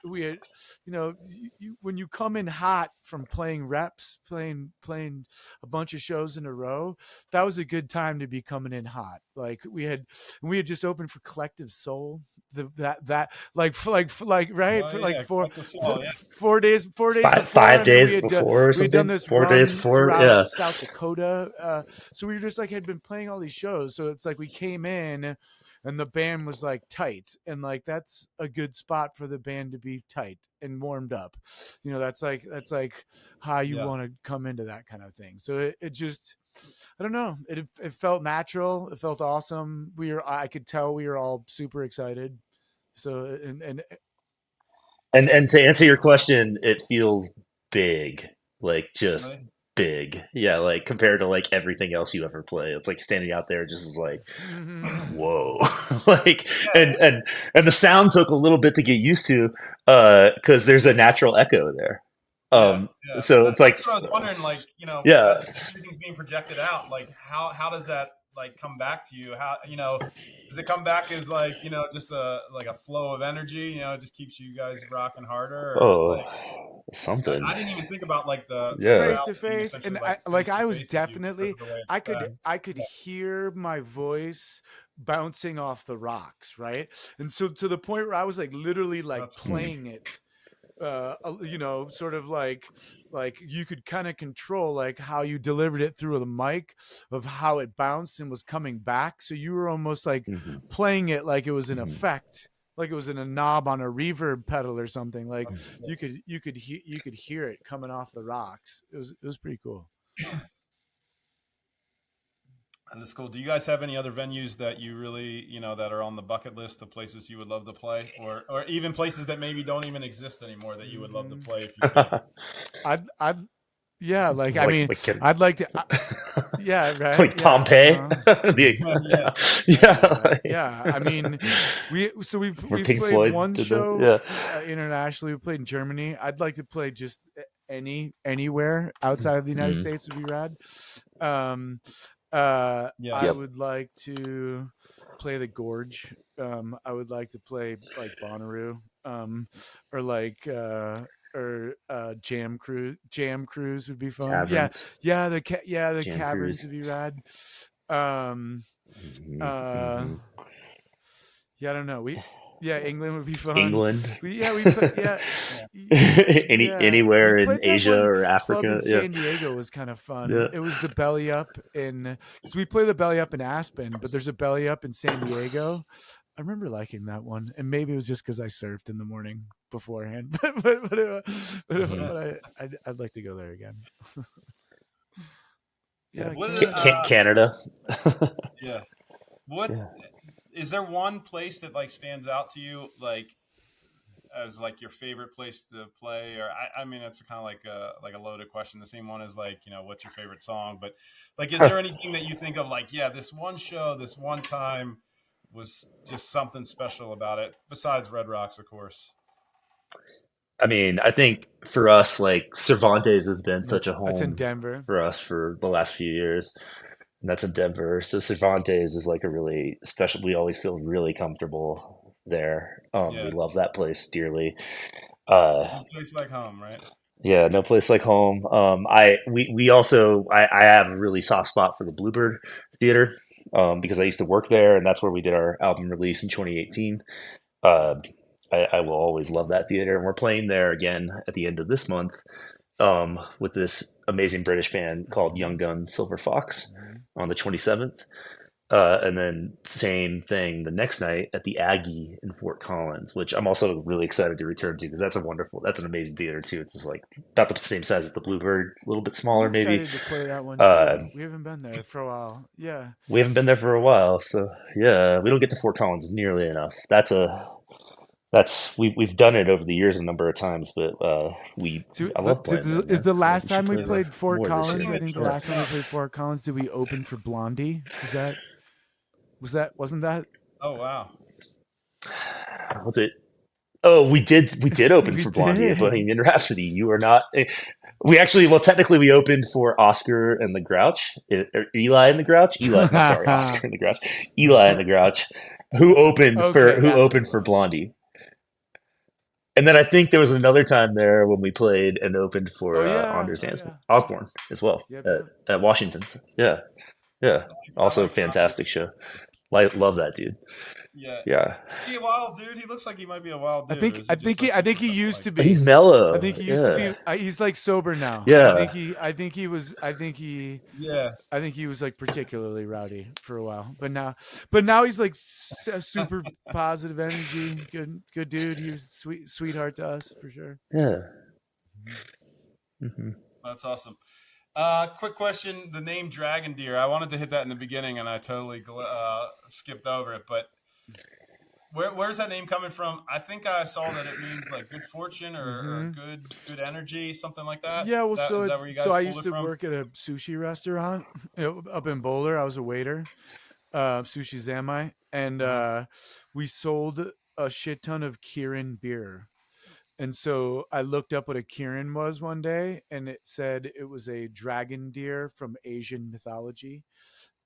when you come in hot from playing reps, playing a bunch of shows in a row, that was a good time to be coming in hot. Like we had just opened for Collective Soul, that like right, Oh for like yeah, four, like the four soul. Yeah, 4 days Five before, five and then days before or we had done something. this 4 days run before. throughout Yeah. South Dakota. So we were just like had been playing all these shows. So it's like we came in and the band was like tight, and like that's a good spot for the band to be tight and warmed up. That's like how you yeah. want to come into that kind of thing. So it just, I don't know. It felt natural. It felt awesome. I could tell we were all super excited. So and And to answer your question, it feels big, like just Really? big. Yeah, like compared to like everything else you ever play. It's like standing out there just is like, whoa. Like Yeah, and the sound took a little bit to get used to because there's a natural echo there. yeah, Um yeah. so it's like That's what I was wondering. Like, yeah. as everything's being projected out, like how does that like come back to you? How does it come back as like just a flow of energy? It just keeps you guys rocking harder, or Oh, like something. I didn't even think about like the Yeah. face to crowd being face, essentially and like like face to I was face with you because definitely, of the way it's i could stacked. i could hear my voice bouncing off the rocks, right? And so to the point where I was like literally like That's cool. playing it, sort of like you could kind of control like how you delivered it through the mic, of how it bounced and was coming back. So you were almost like Hmm. playing it like it was an Hmm. effect, like it was in a knob on a reverb pedal or something. Like That's cool. you could hear it coming off the rocks. It was pretty cool. That's cool. Do you guys have any other venues that you really, that are on the bucket list of places you would love to play, or even places that maybe don't even exist anymore that you would love to Hmm. play if you could? I'd yeah, like I like mean, like can I'd like to. Yeah, right. like Yeah. Pompeii. Uh-huh. Yeah, Yeah, Yeah, like, yeah. I mean, where we Pink played Floyd one did the show yeah. internationally. We played in Germany. I'd like to play just anywhere outside of the United Mm. States would be rad. Um, yeah. I Yep. would like to play the Gorge. I would like to play like Bonnaroo, or like Jam Cruise would be fun. Yeah, Taverns, the Jam caverns would Cruise. be rad. Um, Hmm. uh, Hmm. yeah, I don't know. England would be fun. England. We played. Yeah, we Anywhere in played that Asia one or club in Africa. Yeah. San Diego. Was kind of fun. Yeah. It was the Belly Up in, because we play the Belly Up in Aspen, but there's a Belly Up in San Diego. I remember liking that one, and maybe it was just because I surfed in the morning beforehand. Mhm. But I'd like to go there again. Yeah. Yeah, What? Canada. Canada. Yeah. What Yeah. is there one place that like stands out to you, like as like your favorite place to play? Or I mean, it's kind of like a loaded question. The same one as like what's your favorite song? But like, is there anything that you think of like, yeah, this one show, this one time was just something special about it, besides Red Rocks, of course. I mean, I think for us, like Cervantes has been such a That's in home Denver. for us for the last few years, and that's in Denver. So Cervantes is like a really special. We always feel really comfortable there. We Yeah, love that place dearly. Uh, no place like home, right? yeah, no place like home. We also I have a really soft spot for the Bluebird Theater because I used to work there, and that's where we did our album release in 2018. Uh, I will always love that theater, and we're playing there again at the end of this month with this amazing British band called Young Gun Silver Fox Mhm. on the 27th. And then same thing the next night at the Aggie in Fort Collins, which I'm also really excited to return to because that's an amazing theater too. It's just like about the same size as the Bluebird, a little bit I'm smaller maybe. excited to play that one Uh, too. We haven't been there for a while. Yeah. we haven't been there for a while, so yeah, we don't get to Fort Collins nearly enough. We've done it over the years a number of times, but I love playing there, Is man. the I feel like last we should time we play played Fort more this I Collins? think year. I they think need the to Yeah. check last it time we out. played Fort Collins, did we open for Blondie? Wasn't that? Oh wow. Was it Oh, we did open We for Blondie at did. Bohemian Rhapsody. You are not. We actually, well, technically, we opened for Oscar and the Grouch, or Eli and the Grouch. Eli, no, sorry, Oscar and the Grouch. Eli and the Grouch, Okay, who that's what opened it for was. Blondie. And then I think there was another time there when we played and opened Oh for yeah, Anders oh yeah. Osborne as well Yep, yep. at Washington's. Yeah, yeah. I Also, like fantastic Anders. show. Love that dude. Yeah. Yeah, Is he a wild dude? He looks like he might be a wild dude, or is he just like I super think he used like? to he's be. I think mellow. he used to Yeah, be. He's like sober now. yeah. Yeah. I think he was like particularly rowdy for a while, but now he's like super positive energy. Good dude. He was sweetheart to us for sure. Yeah. Mhm. Hmm. That's awesome. Quick question: the name Dragondeer. I wanted to hit that in the beginning, and I totally skipped over it. But where's that name coming from? I think I saw that it means like good fortune or Mhm. good energy, something like that. Yeah, well, Is that where you guys I pulled used it to from? work at a sushi restaurant up in Boulder. I was a waiter, sushi zami, and Uh-huh. we sold a shit ton of Kirin beer. And so I looked up what a Kirin was one day, and it said it was a dragon deer from Asian mythology,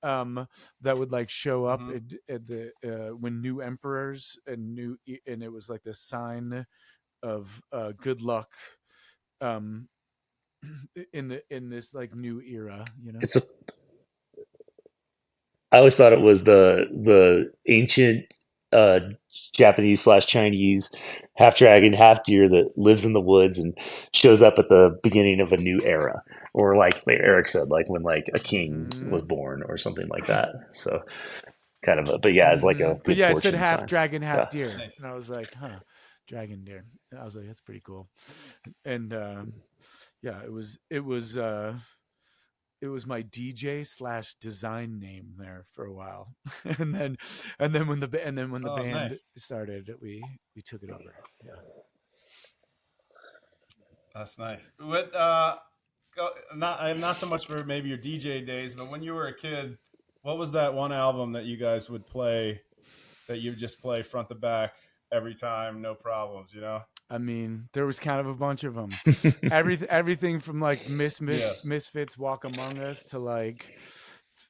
that would like show up Mm-hmm. at the when new emperors and it was like the sign of good luck, um, in this like new era, you know. It's a. I always thought it was the ancient uh, Japanese slash Chinese half dragon, half deer that lives in the woods and shows up at the beginning of a new era, or like Eric said, like when like a king was Hmm. born or something like that. So kind of a, but yeah, it's like a But good yeah, it said fortune half sign. dragon, half Yeah. deer, Nice. and I was like, huh, dragon deer. And I was like, that's pretty cool. And yeah, it was my DJ slash design name there for a while, and then when the Oh, band nice. started, we took it over. Yeah. That's nice. What? Not so much for maybe your DJ days, but when you were a kid, what was that one album that you guys would play that you just play front to back every time, no problems? You know? I mean, there was kind of a bunch of them. Everything from like Yeah. Misfits, Walk Among Us to like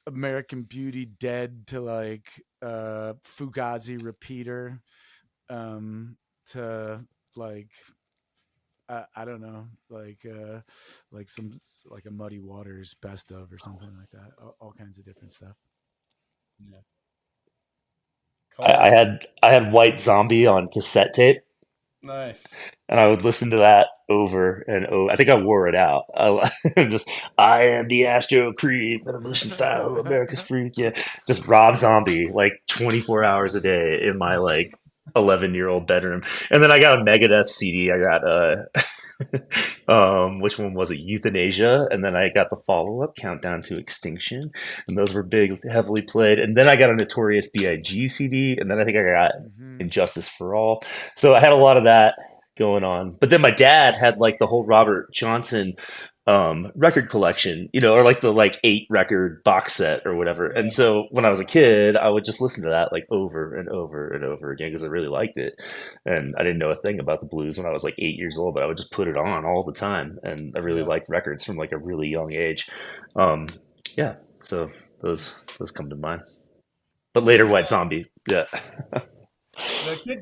American Beauty, Dead to like Fugazi, Repeater, to like I don't know, like some like a Muddy Waters best of or something like that. All kinds of different stuff. Yeah. Cool. I had White Zombie on cassette tape, Nice. and I would listen to that over and over. I think I wore it out. Just I am the Astro Creep, Revolution style, America's freak. Yeah, just Rob Zombie like 24 hours a day in my like 11-year-old bedroom. And then I got a Megadeth CD. I got which one was it? Euthanasia, and then I got the follow up Countdown to Extinction, and those were big, heavily played. And then I got a Notorious B.I.G. CD, and then I think I got Hmm. Injustice for All. So I had a lot of that going on. But then my dad had like the whole Robert Johnson record collection, or like the like 8 record box set or whatever. And Yeah. so when I was a kid, I would just listen to that like over and over and over again because I really liked it. And I didn't know a thing about the blues when I was like 8 years old, but I would just put it on all the time. And I really Yeah. liked records from like a really young age. Um, yeah, so those come to mind. But later, Yeah. White Zombie, yeah.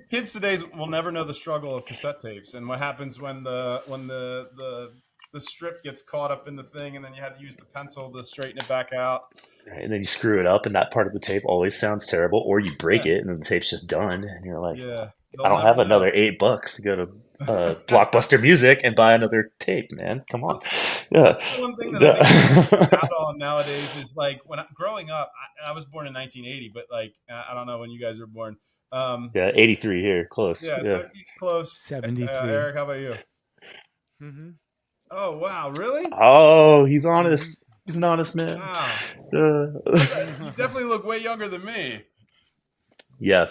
Kids today will never know the struggle of cassette tapes and what happens when the strip gets caught up in the thing, and then you had to use the pencil to straighten it back out. Right, and then you screw it up, and that part of the tape always sounds terrible, or you break Yeah. it, and then the tape's just done, and you're like, Yeah. I They'll don't never have know. another $8 to go to Blockbuster Music and buy another tape, man. Come on, yeah, That's the one thing that I think kids miss yeah, out on nowadays is like growing up. I was born in 1980, but like I don't know when you guys were born. Um, yeah. 83 here, close. yeah, Yeah, so close. 73. Eric, how about you? Hmm. Oh wow, really? oh, he's Hmm. honest. He's an honest man. Wow. Uh, You definitely look way younger than me. yeah,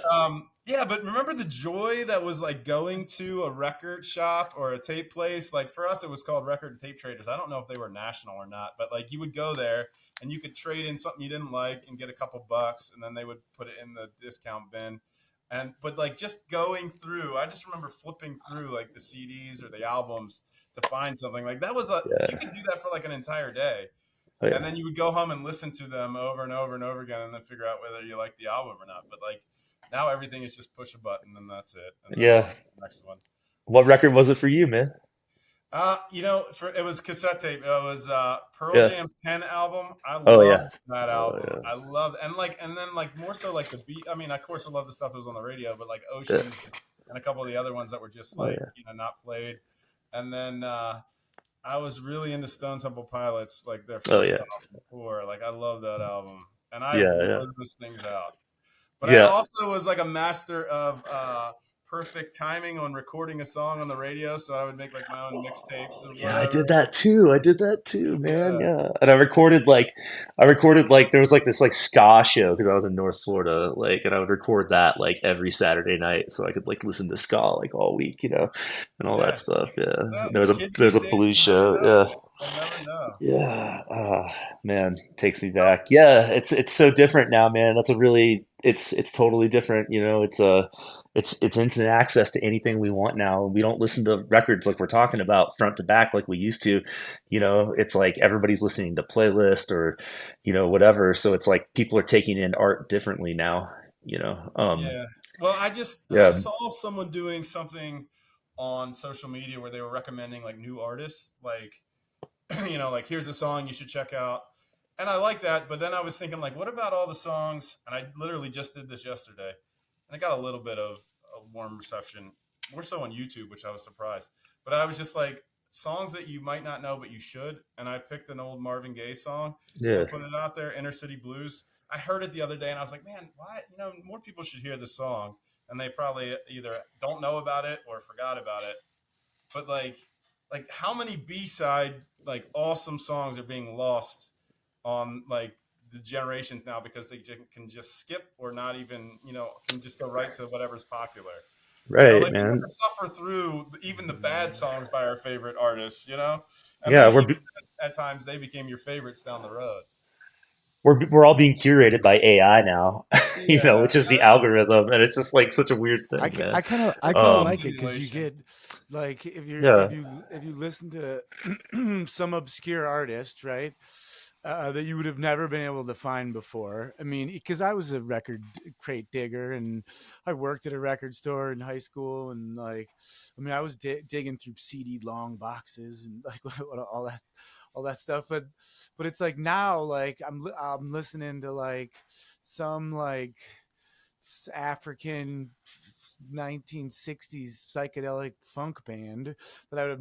Yeah, but remember the joy that was like going to a record shop or a tape place? Like for us, it was called Record and Tape Traders. I don't know if they were national or not, but like you would go there and you could trade in something you didn't like and get a couple bucks, and then they would put it in the discount bin. But like just going through, I just remember flipping through like the CDs or the albums to find something. Like that was you Yeah. could do that for like an entire day. Oh And yeah. then you would go home and listen to them over and over and over again and then figure out whether you like the album or not. But like now everything is just push a button and that's it. And then on Yeah. to the next one. What record was it for you, man? It was cassette tape. It was Pearl Yeah. Jam's 10 album. I Oh yeah. loved that Oh album. yeah. I loved and then like more so like the beat. I mean, of course I love the stuff that was on the radio, but like Yeah. Oceans and a couple of the other ones that were just Oh like, yeah. not played. And then I was really into Stone Temple Pilots, like their Oh first yeah. album before. Like I love that album. And I Yeah. Yeah. wore those things out. But I Yeah. also was like a master of perfect timing on recording a song on the radio. So I would make like my own mixtapes or Yeah, I whatever. did that too. I did that too, man. Yeah. Yeah, and I recorded like there was like this like ska show because I was in North Florida, like, and I would record that like every Saturday night so I could like listen to ska like all week, and all that Yeah. stuff. Yeah, Well, there was a kids there was these a days blues will never show. know. Yeah, They'll never know. yeah. Man, takes me back. Yeah, it's so different now, man. That's a really it's totally different. It's instant access to anything we want now. We don't listen to records like we're talking about front to back like we used to. It's like everybody's listening to playlist or whatever. So it's like people are taking in art differently now. Yeah. Well, I Yeah, saw someone doing something on social media where they were recommending like new artists, like like here's a song you should check out. And I like that, but then I was thinking like what about all the songs? And I literally just did this yesterday. And I got a little bit of a warm reception, more so on YouTube, which I was surprised. But I was just like songs that you might not know but you should. And I picked an old Marvin Gaye song yeah, and put it out there, Inner City Blues. I heard it the other day and I was like, man, why? More people should hear this song. And they probably either don't know about it or forgot about it. But like how many B-side like awesome songs are being lost on like the generations now because they can just skip or not even can just go right to whatever's popular. right, Like we have man. to suffer through even the bad songs by our favorite artists, and Yeah, then we're even at times they became your favorites down the road. we're all being curated by AI now, Yeah, which is the algorithm, and it's just like such a weird thing, man. I kind of all like it because you simulation. get like Yeah, if you listen to some obscure artist, right, that you would have never been able to find before. I mean, because I was a record crate digger and I worked at a record store in high school, and like, I mean, I was digging through CD long boxes and like all that stuff. But it's like now, like I'm listening to like some like African 1960s psychedelic funk band that I would have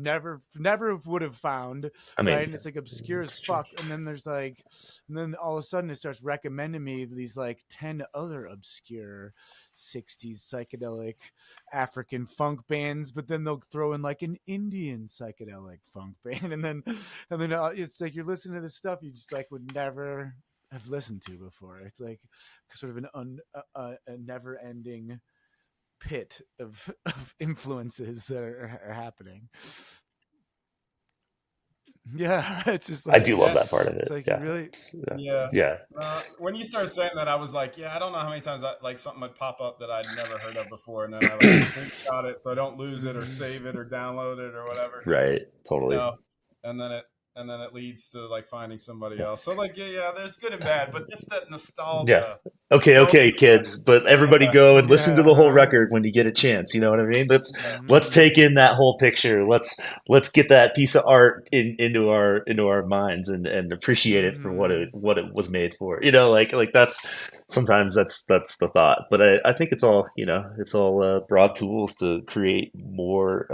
never would have found, I right? mean, And it's like obscure as fuck. And then and then all of a sudden it starts recommending me these like 10 other obscure 60s psychedelic African funk bands, but then they'll throw in like an Indian psychedelic funk band, and then it's like you're listening to this stuff you just like would never have listened to before. It's like sort of a never-ending pit of influences that are happening. Yeah, it's just I like do love Yeah, that part of it's it. like you Yeah, really. yeah. yeah, When you started saying that, I was like, yeah, I don't know how many times like something would pop up that I'd never heard of before, and then I like screenshot it so I don't lose it or Mhm. save it or download it or whatever, because right, you totally. know, and then it leads to like finding somebody else. So like, yeah, there's good and bad, but just that Yeah. nostalgia Okay, going okay, back. kids, but Yeah, everybody go and listen to Yeah. the whole Uh-huh. record when you get a chance. You know what I mean? Let's Mhm. take in that whole picture. Let's get that piece of art into our minds and appreciate it for Mhm. what it was made for. Like that's sometimes that's the thought. But I think it's all broad tools to create more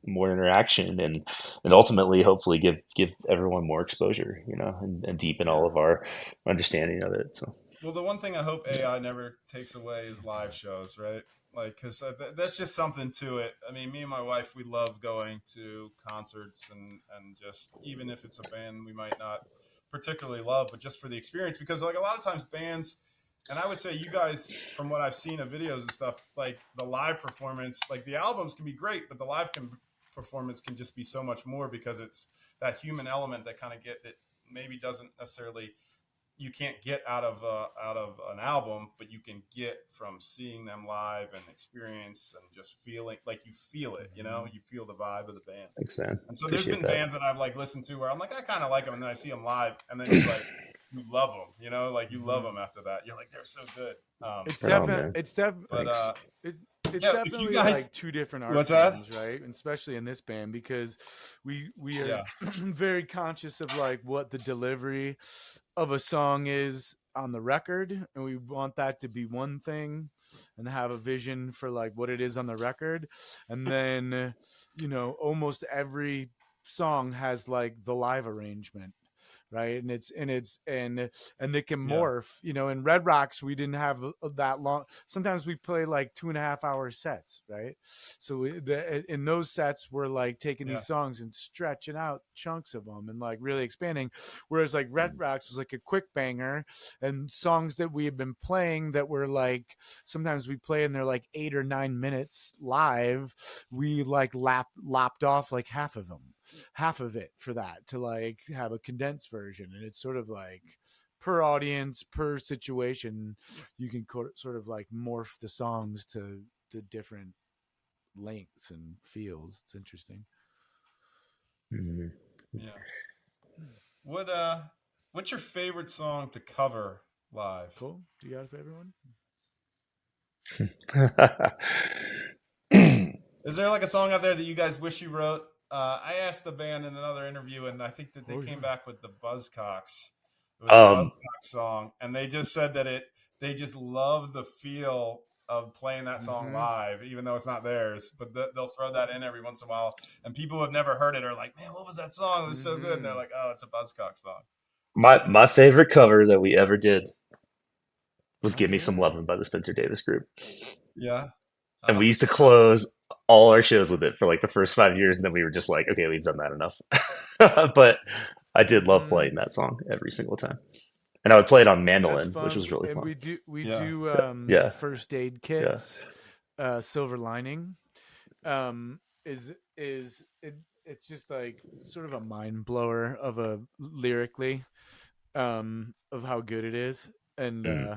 interaction and ultimately hopefully give everyone more exposure. And deepen all yeah. of our understanding of it. So. Well, the one thing I hope AI never takes away is live shows, right? Like, because that's just something to it. I mean, me and my wife, we love going to concerts and just even if it's a band we might not particularly love, but just for the experience. Because like a lot of times bands, and I would say you guys, from what I've seen of videos and stuff, like the live performance, like the albums can be great, but the performance can just be so much more because it's that human element that kind of get that maybe doesn't necessarily you can't get out of an album, but you can get from seeing them live and experience and just feeling like you feel it. You know, Mhm. you feel the vibe of the band. Thanks, man. And so there's Appreciate been that. bands that I've like listened to where I'm like, I kind of like them, and then I see them live, and then you like you love them. You know, like you love Mhm. them after that. You're like, they're so good. It's Right on, definitely man. it's def But Thanks. it, it's yeah, if you definitely guys, like two different art what's that? forms, right? And especially in this band because we are Yeah, very conscious of like what the delivery of a song is on the record, and we want that to be one thing and have a vision for like what it is on the record. And then almost every song has like the live arrangement, right? And it can yeah, morph. In Red Rocks we didn't have that long. Sometimes we play like 2.5 hour sets, right? So in those sets we're like taking yeah, these songs and stretching out chunks of them and like really expanding, whereas like Red Rocks was like a quick banger, and songs that we had been playing that were like sometimes we play and they're like 8 or 9 minutes live, we like lopped off like half of it for that to like have a condensed version. And it's sort of like per audience, per situation, you can sort of like morph the songs to the different lengths and feels. It's interesting. Mhm. yeah. What what's your favorite song to cover live? Cool. Do you got a favorite one? Is there like a song out there that you guys wish you wrote? I asked the band in another interview, and I think that they Oh came yeah. back with the Buzzcocks. It was a um, Buzzcocks song, and they just said that they just love the feel of playing that song Mm-hmm. live, even though it's not theirs. But they'll throw that in every once in a while, and people who have never heard it are like, "Man, what was that song? It was so good." And they're Mm-hmm. like, "Oh, it's a Buzzcocks song." my favorite cover that we ever did was Oh "Give Me Some yeah. Lovin'" by the Spencer Davis Group, Yeah, I and don't we think used to I know. close all our shows with it for like the first 5 years, and then we were just like, okay, we've done that enough. But I did love Mm-hmm. playing that song every single time, and I would play it on That's mandolin, which fun. was really And fun. we Yeah, do Yeah, first aid yeah. kits, silver lining. Is it's just like sort of a mind blower of a lyrically, of how good it is. And Mm.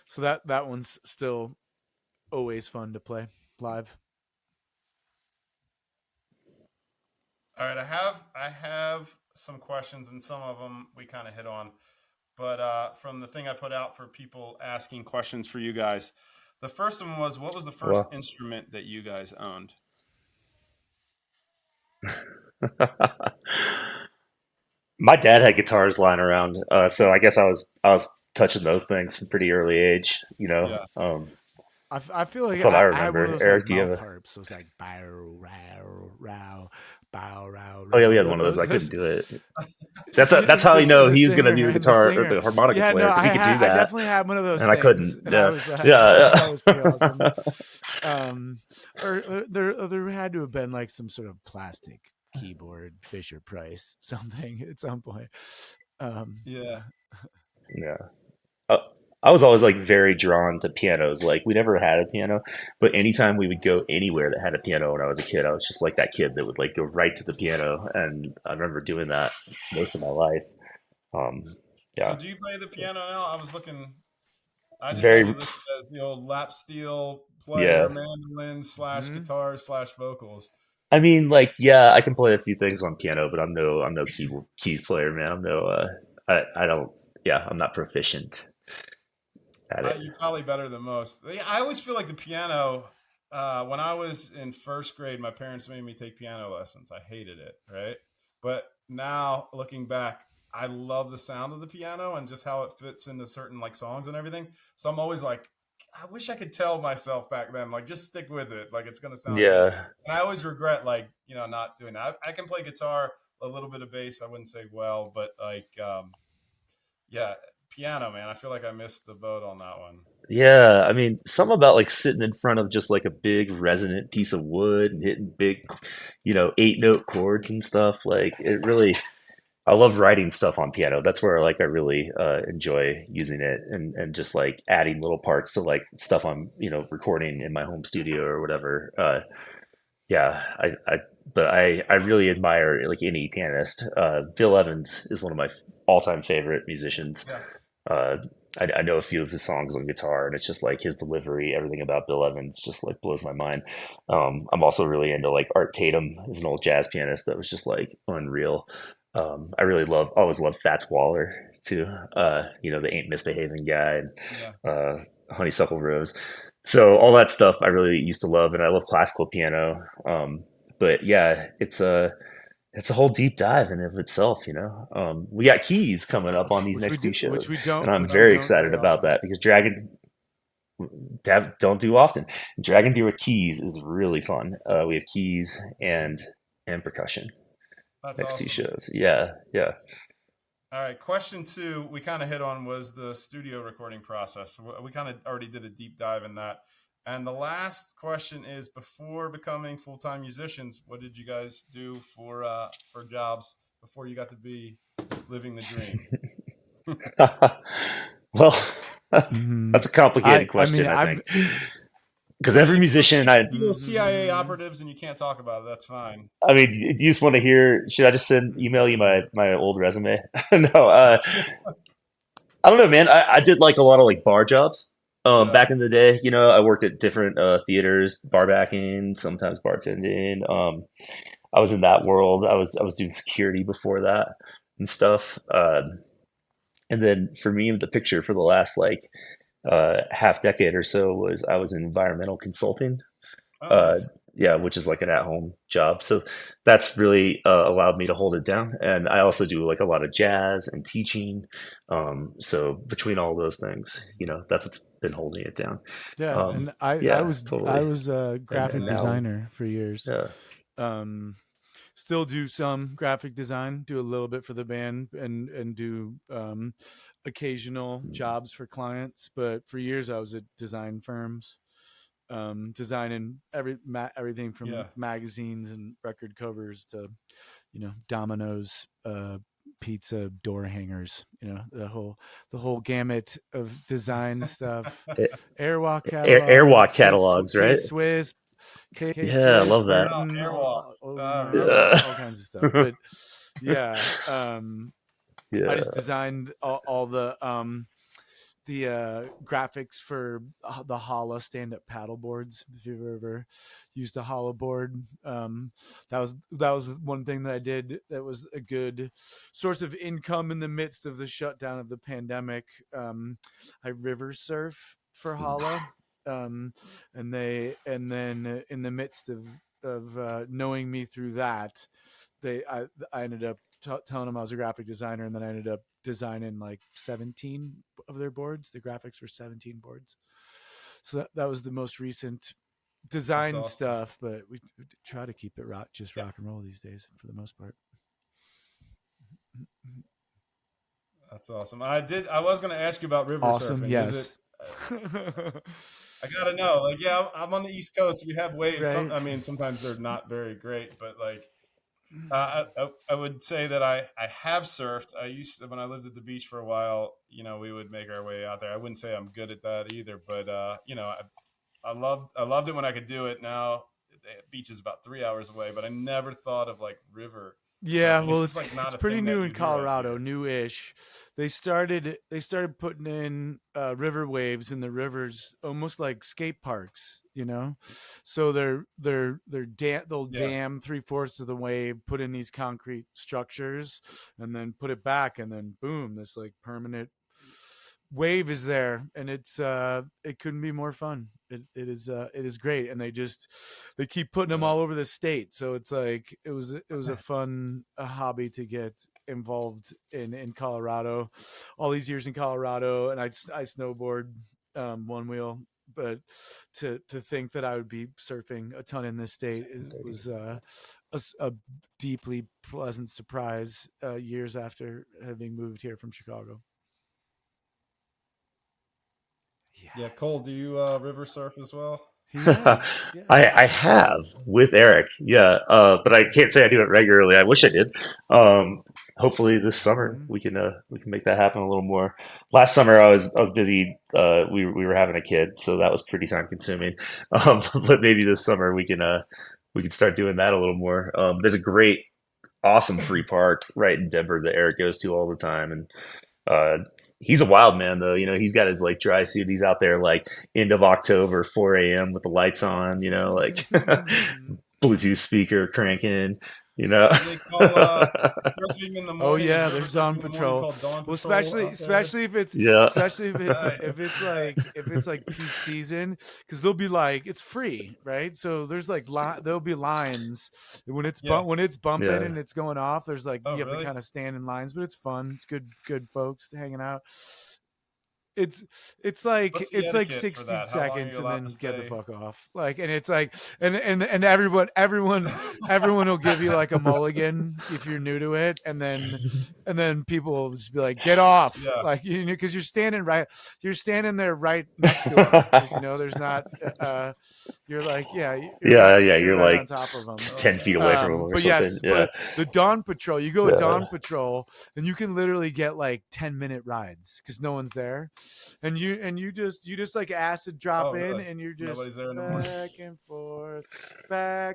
so that one's still always fun to play live. all right, I have some questions, and some of them we kind of hit on. But from the thing I put out for people asking questions for you guys, the first one was, what was the first Well, instrument that you guys owned? my dad had guitars lying around, so I guess I was touching those things from pretty early age. Yeah. I feel like That's what I I had one of remember. those like Eric, do you have mouth a? harps. Those like bow row row bow row Oh yeah, we row. had one of those. I couldn't Those do it. That's how you know the he was going to singer be the and the guitar or singer. the harmonica Yeah, no, player because he could do I that, definitely had one of those and I things, couldn't. and I Yeah, was yeah, that was pretty awesome. yeah. There had to have been like some sort of plastic keyboard Fisher Price something at some point. Yeah. Yeah. Yeah. Uh, I was always like very drawn to pianos. Like we never had a piano, but anytime we would go anywhere that had a piano when I was a kid, I was just like that kid that would like go right to the piano, and I remember doing that most of my life. Um, So yeah, do you play the piano now? I was looking. I just had very, you listed as the old lap steel player, yeah. mandolin slash Hmm. guitar slash vocals. I mean, like, yeah, I can play a few things on piano, but I'm no keys player, man. I'm no, I don't, yeah, I'm not proficient at it. You're probably better than most. I always feel like the piano. When I was in first grade, my parents made me take piano lessons. I hated it, right? But now looking back, I love the sound of the piano and just how it fits into certain like songs and everything. So I'm always like, I wish I could tell myself back then, like just stick with it, like it's gonna sound good. Yeah, And I always regret like not doing that. I can play guitar, a little bit of bass. I wouldn't say well, but like yeah, piano, man. I feel like I missed the boat on that one. yeah. I mean, something about like sitting in front of just like a big resonant piece of wood and hitting big, 8 note chords and stuff. Like it really, I love writing stuff on piano. That's where like I really enjoy using it, and just like adding little parts to like stuff I'm recording in my home studio or whatever. Yeah, but I really admire like any pianist. Bill Evans is one of my all-time favorite musicians. Yeah. Uh, I know a few of his songs on guitar, and it's just like his delivery, everything about Bill Evans just like blows my mind. I'm also really into like Art Tatum, is an old jazz pianist that was just like unreal. I really always love Fats Waller too. The Ain't Misbehaving guy, and Yeah. Honeysuckle Rose. So all that stuff I really used to love, and I love classical piano. But yeah, it's a whole deep dive in of itself. We got Keys coming up on these which we next do, two shows, and I'm which we very don't excited very about often. that because don't do often. Dragondeer with Keys is really fun. We have keys and percussion That's next two awesome. shows. Yeah, yeah. All right, question 2 we kind of hit on was the studio recording process. So we kind of already did a deep dive in that. And the last question is: before becoming full-time musicians, what did you guys do for jobs before you got to be living the dream? Well, Hmm. that's a complicated I mean, question, I I've. think, because every musician You CIA Hmm. operatives and you can't talk about it. That's fine. I mean, you just want to hear. Should I just email you my old resume? No, I don't know, man. I did like a lot of like bar jobs. Yeah, Back in the day, I worked at different theaters, bar backing, sometimes bartending. I was in that world. I was doing security before that and stuff. And then for me, the picture for the last like half decade or so was I was in environmental consulting. oh Uh, nice. yeah, which is like an at-home job. So that's really allowed me to hold it down. And I also do like a lot of jazz and teaching. So between all those things, that's what's been holding it down. Yeah, Um, and I yeah, was totally. a And graphic Nice. now, designer for years. yeah. Um, Still do some graphic design, do a little bit for the band, and do occasional jobs for clients. But for years, I was at design firms, designing everything from Yeah, magazines and record covers to Domino's pizza door hangers. The whole gamut of design stuff. Airwalk Airwalk catalogs, catalogs, right? K Yeah, I Swiss, love that. wow, Burton, airwalks. Yeah. all kinds of stuff. But yeah, I Yeah. just designed all the graphics for the Hala stand-up paddle boards. If you've ever used a Hala board, that was one thing that I did that was a good source of income in the midst of the shutdown of the pandemic. I river surf for Hala, and then in the midst of knowing me through that, I ended up telling them I was a graphic designer, and then I ended up designing like 17 of their boards. The graphics were 17 boards. So that was the most recent That's design awesome. stuff, but we try to keep it Yeah, rock and roll these days for the most part. that's awesome. I was going to ask you about river Awesome, surfing. Is it? yes. I gotta know. Like, yeah, I'm on the East Coast. We have waves. Right. I mean, sometimes they're not very great, but like, I would say that I have surfed. I used to, when I lived at the beach for a while. We would make our way out there. I wouldn't say I'm good at that either, but I loved it when I could do it. Now the beach is about 3 hours away, but I never thought of like river Yeah, surfing. It's well, just it's like it's not a pretty thing that new you in hear of Colorado, here. new-ish. They started putting in river waves in the rivers, almost like skate parks. So they'll Yeah, dam three-fourths of the wave, put in these concrete structures, and then put it back, and then boom, this like permanent wave is there, and it couldn't be more fun. It is great, and they keep putting them yeah, all over the state, so it's like it was a fun hobby to get involved in Colorado. All these years in Colorado, and I snowboard one wheel, but to think that I would be surfing a ton in this state was a deeply pleasant surprise years after having moved here from Chicago. yeah. Cole, Yes. do you river surf as well? He I has. Yes. I have with Eric, yeah, but I can't say I do it regularly. I wish I did. Hopefully this summer Hmm. we can make that happen a little more. Last summer I was busy. We were having a kid, so that was pretty time consuming. But maybe this summer we can start doing that a little more. There's a awesome free park right in Denver that Eric goes to all the time, and he's a wild man though. You know, he's got his like dry suit. He's out there like end of October, 4 a.m. with the lights on. You know, like Bluetooth speaker cranking. You know. What do they call surfing in the Oh morning? yeah, Is there ever there's Dawn something in the morning Patrol. called Dawn Well, Patrol out there? especially if it's Yeah. Nice. if it's like peak season, because they'll be like it's free, right? So there's like there'll be lines when it's Yeah. when it's bumping Yeah. and it's going off. There's like Oh, you have really? to kind of stand in lines, but it's fun. It's good folks hanging out. It's like What's the it's like etiquette for 60 that? How long are seconds you and allowed then to get the stay? fuck off. Like, and it's like and everyone will give you like a mulligan if you're new to it, and then people will just be like, get off. Yeah. Like, you know, because you're standing there right next to them. 'Cause, you know, there's not you're like, yeah, Yeah. you're You're right like on top of them. 10 feet away from him or But something. yes, Yeah. but the Dawn Patrol, you go with Yeah. Dawn Patrol and you can literally get like 10-minute rides because no one's there, and you just like acid drop Oh, in really? and you're just Nobody's there in the morning. back and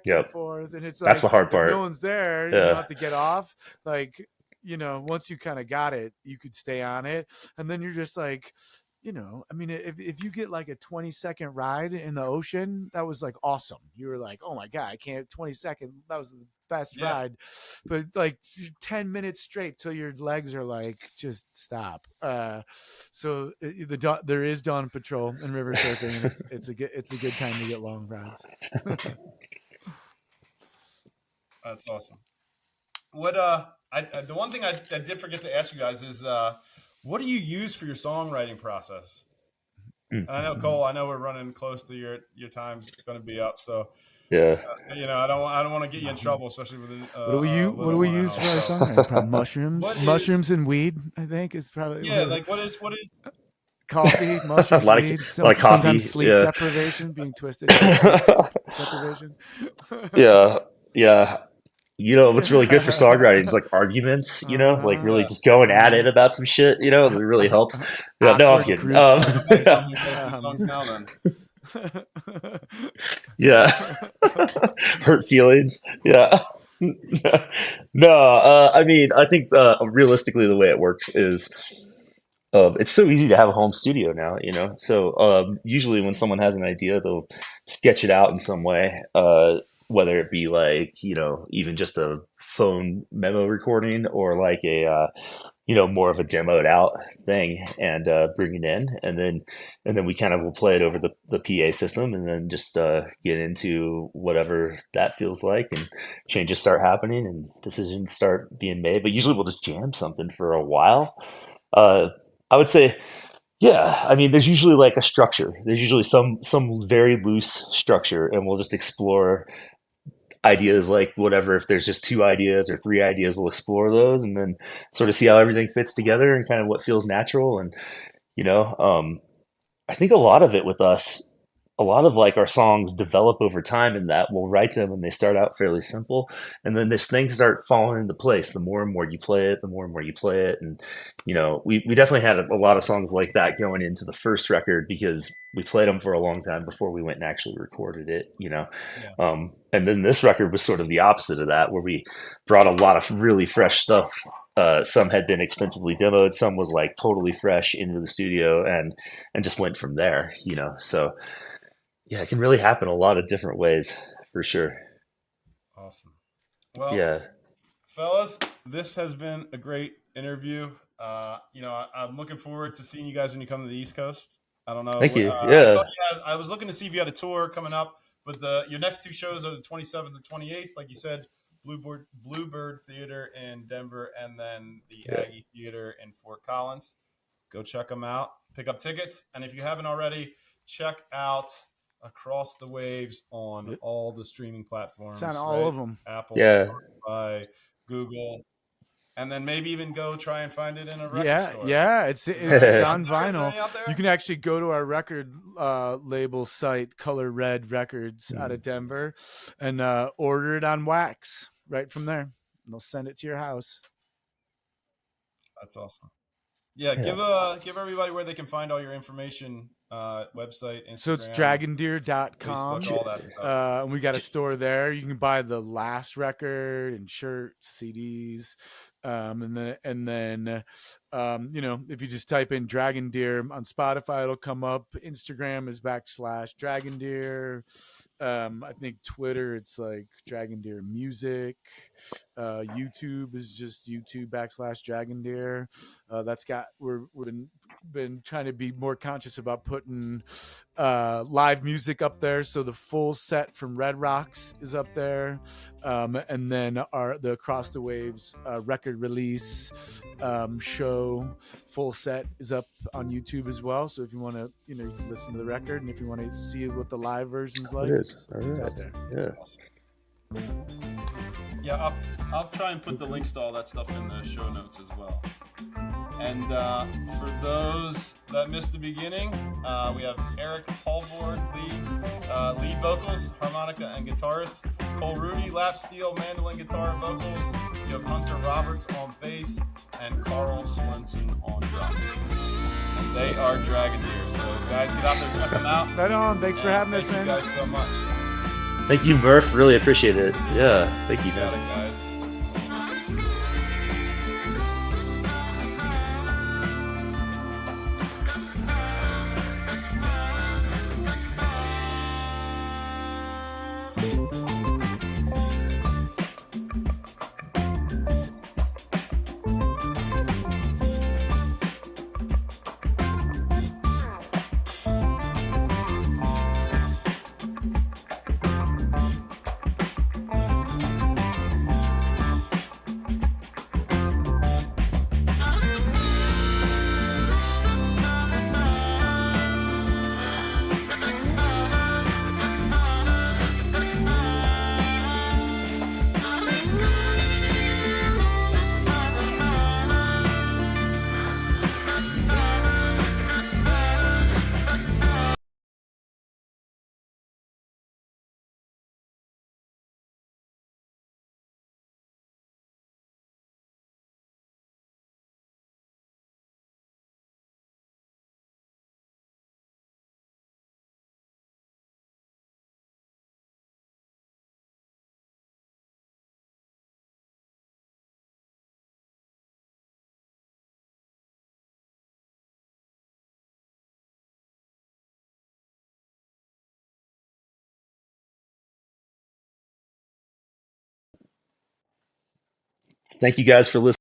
Yep. forth, and it's That's like the hard if part. no one's there, you Yeah. don't have to get off. Like, you know, once you kind of got it, you could stay on it, and then you're just like, you know, I mean, if you get like a 20-second ride in the ocean, that was like awesome. You were like, oh my God, I can't 20-second. That was the best Yeah. ride. But like 10 minutes straight till your legs are like, just stop. So there is Dawn Patrol and river surfing, and it's a good time to get long rides. That's awesome. What the one thing I did forget to ask you guys is what do you use for your songwriting process? Mm. I know Cole. I know we're running close to your time's going to be up, so Yeah. you know I don't want to get you in trouble, especially with What do we use for our songwriting? Probably mushrooms and weed. I think is probably like what is coffee, mushrooms, A lot weed. of coffee. Sometimes sleep Yeah. deprivation, being twisted by sleep deprivation. Yeah. Yeah. You know what's really good for songwriting is like arguments. You know, like really Yeah. just going at it about some shit. You know, it really helps. Yeah, no, I'm Awkward kidding. group. Might as well make a few songs now then. Yeah. Hurt feelings. Yeah. No, I mean, I think realistically, the way it works is it's so easy to have a home studio now, you know. So usually, when someone has an idea, they'll sketch it out in some way, whether it be like even just a phone memo recording or like a more of a demoed out thing and bring it in, and then we kind of will play it over the PA system, and then just get into whatever that feels like, and changes start happening and decisions start being made. But usually, we'll just jam something for a while. I would say, yeah. I mean, there's usually like a structure. There's usually some very loose structure, and we'll just explore ideas like whatever. If there's just 2 ideas or 3 ideas, we'll explore those, and then sort of see how everything fits together and kind of what feels natural. And you know, I think a lot of it with us, a lot of like our songs develop over time, in that we'll write them and they start out fairly simple, and then this things start falling into place. The more and more you play it, the more and more you play it. And we definitely had a lot of songs like that going into the first record, because we played them for a long time before we went and actually recorded it. Yeah. And then this record was sort of the opposite of that, where we brought a lot of really fresh stuff. Some had been extensively demoed, some was like totally fresh into the studio, and just went from there. So yeah, it can really happen a lot of different ways, for sure. Awesome. Well, Yeah. fellas, this has been a great interview. I'm looking forward to seeing you guys when you come to the East Coast. I don't know. Thank you. I Yeah. I was looking to see if you had a tour coming up, but your next 2 shows are the 27th and 28th, like you said. Bluebird Theater in Denver, and then the Aggie Theater in Fort Collins. Go check them out. Pick up tickets, and if you haven't already, check out Across the Waves on all the streaming platforms. It's on all of them. Apple, Yeah. Spotify, Google, and then maybe even go try and find it in a record store. Yeah, it's on vinyl. You can actually go to our record label site, Color Red Records, out of Denver, and order it on wax right from there. And they'll send it to your house. That's awesome. Yeah, give everybody where they can find all your information, website, Instagram. So it's dragondeer.com. Facebook, all that stuff. And we got a store there. You can buy the last record and shirts, CDs, and then If you just type in Dragondeer on Spotify, it'll come up. Instagram is /Dragondeer. I think Twitter, it's like Dragondeer Music. YouTube is just YouTube /Dragondeer. We've been trying to be more conscious about putting live music up there. So the full set from Red Rocks is up there, and then the Across the Waves record release show full set is up on YouTube as well. So if you want to, you can listen to the record, and if you want to see what the live version's like, it's out there. Yeah. Yeah, I'll try and put the links to all that stuff in the show notes as well. And for those that missed the beginning, we have Erick Halborg, lead vocals, harmonica, and guitarist. Cole Rudy, lap steel, mandolin, guitar, and vocals. You have Hunter Roberts on bass, and Carl Swenson on drums. And they are Dragondeer. So guys, get out there, check them out. Right on. Thanks for having us, man. Thank you guys so much. Thank you, Murph. Really appreciate it. Yeah, thank you, Got it, man. guys. Thank you guys for listening.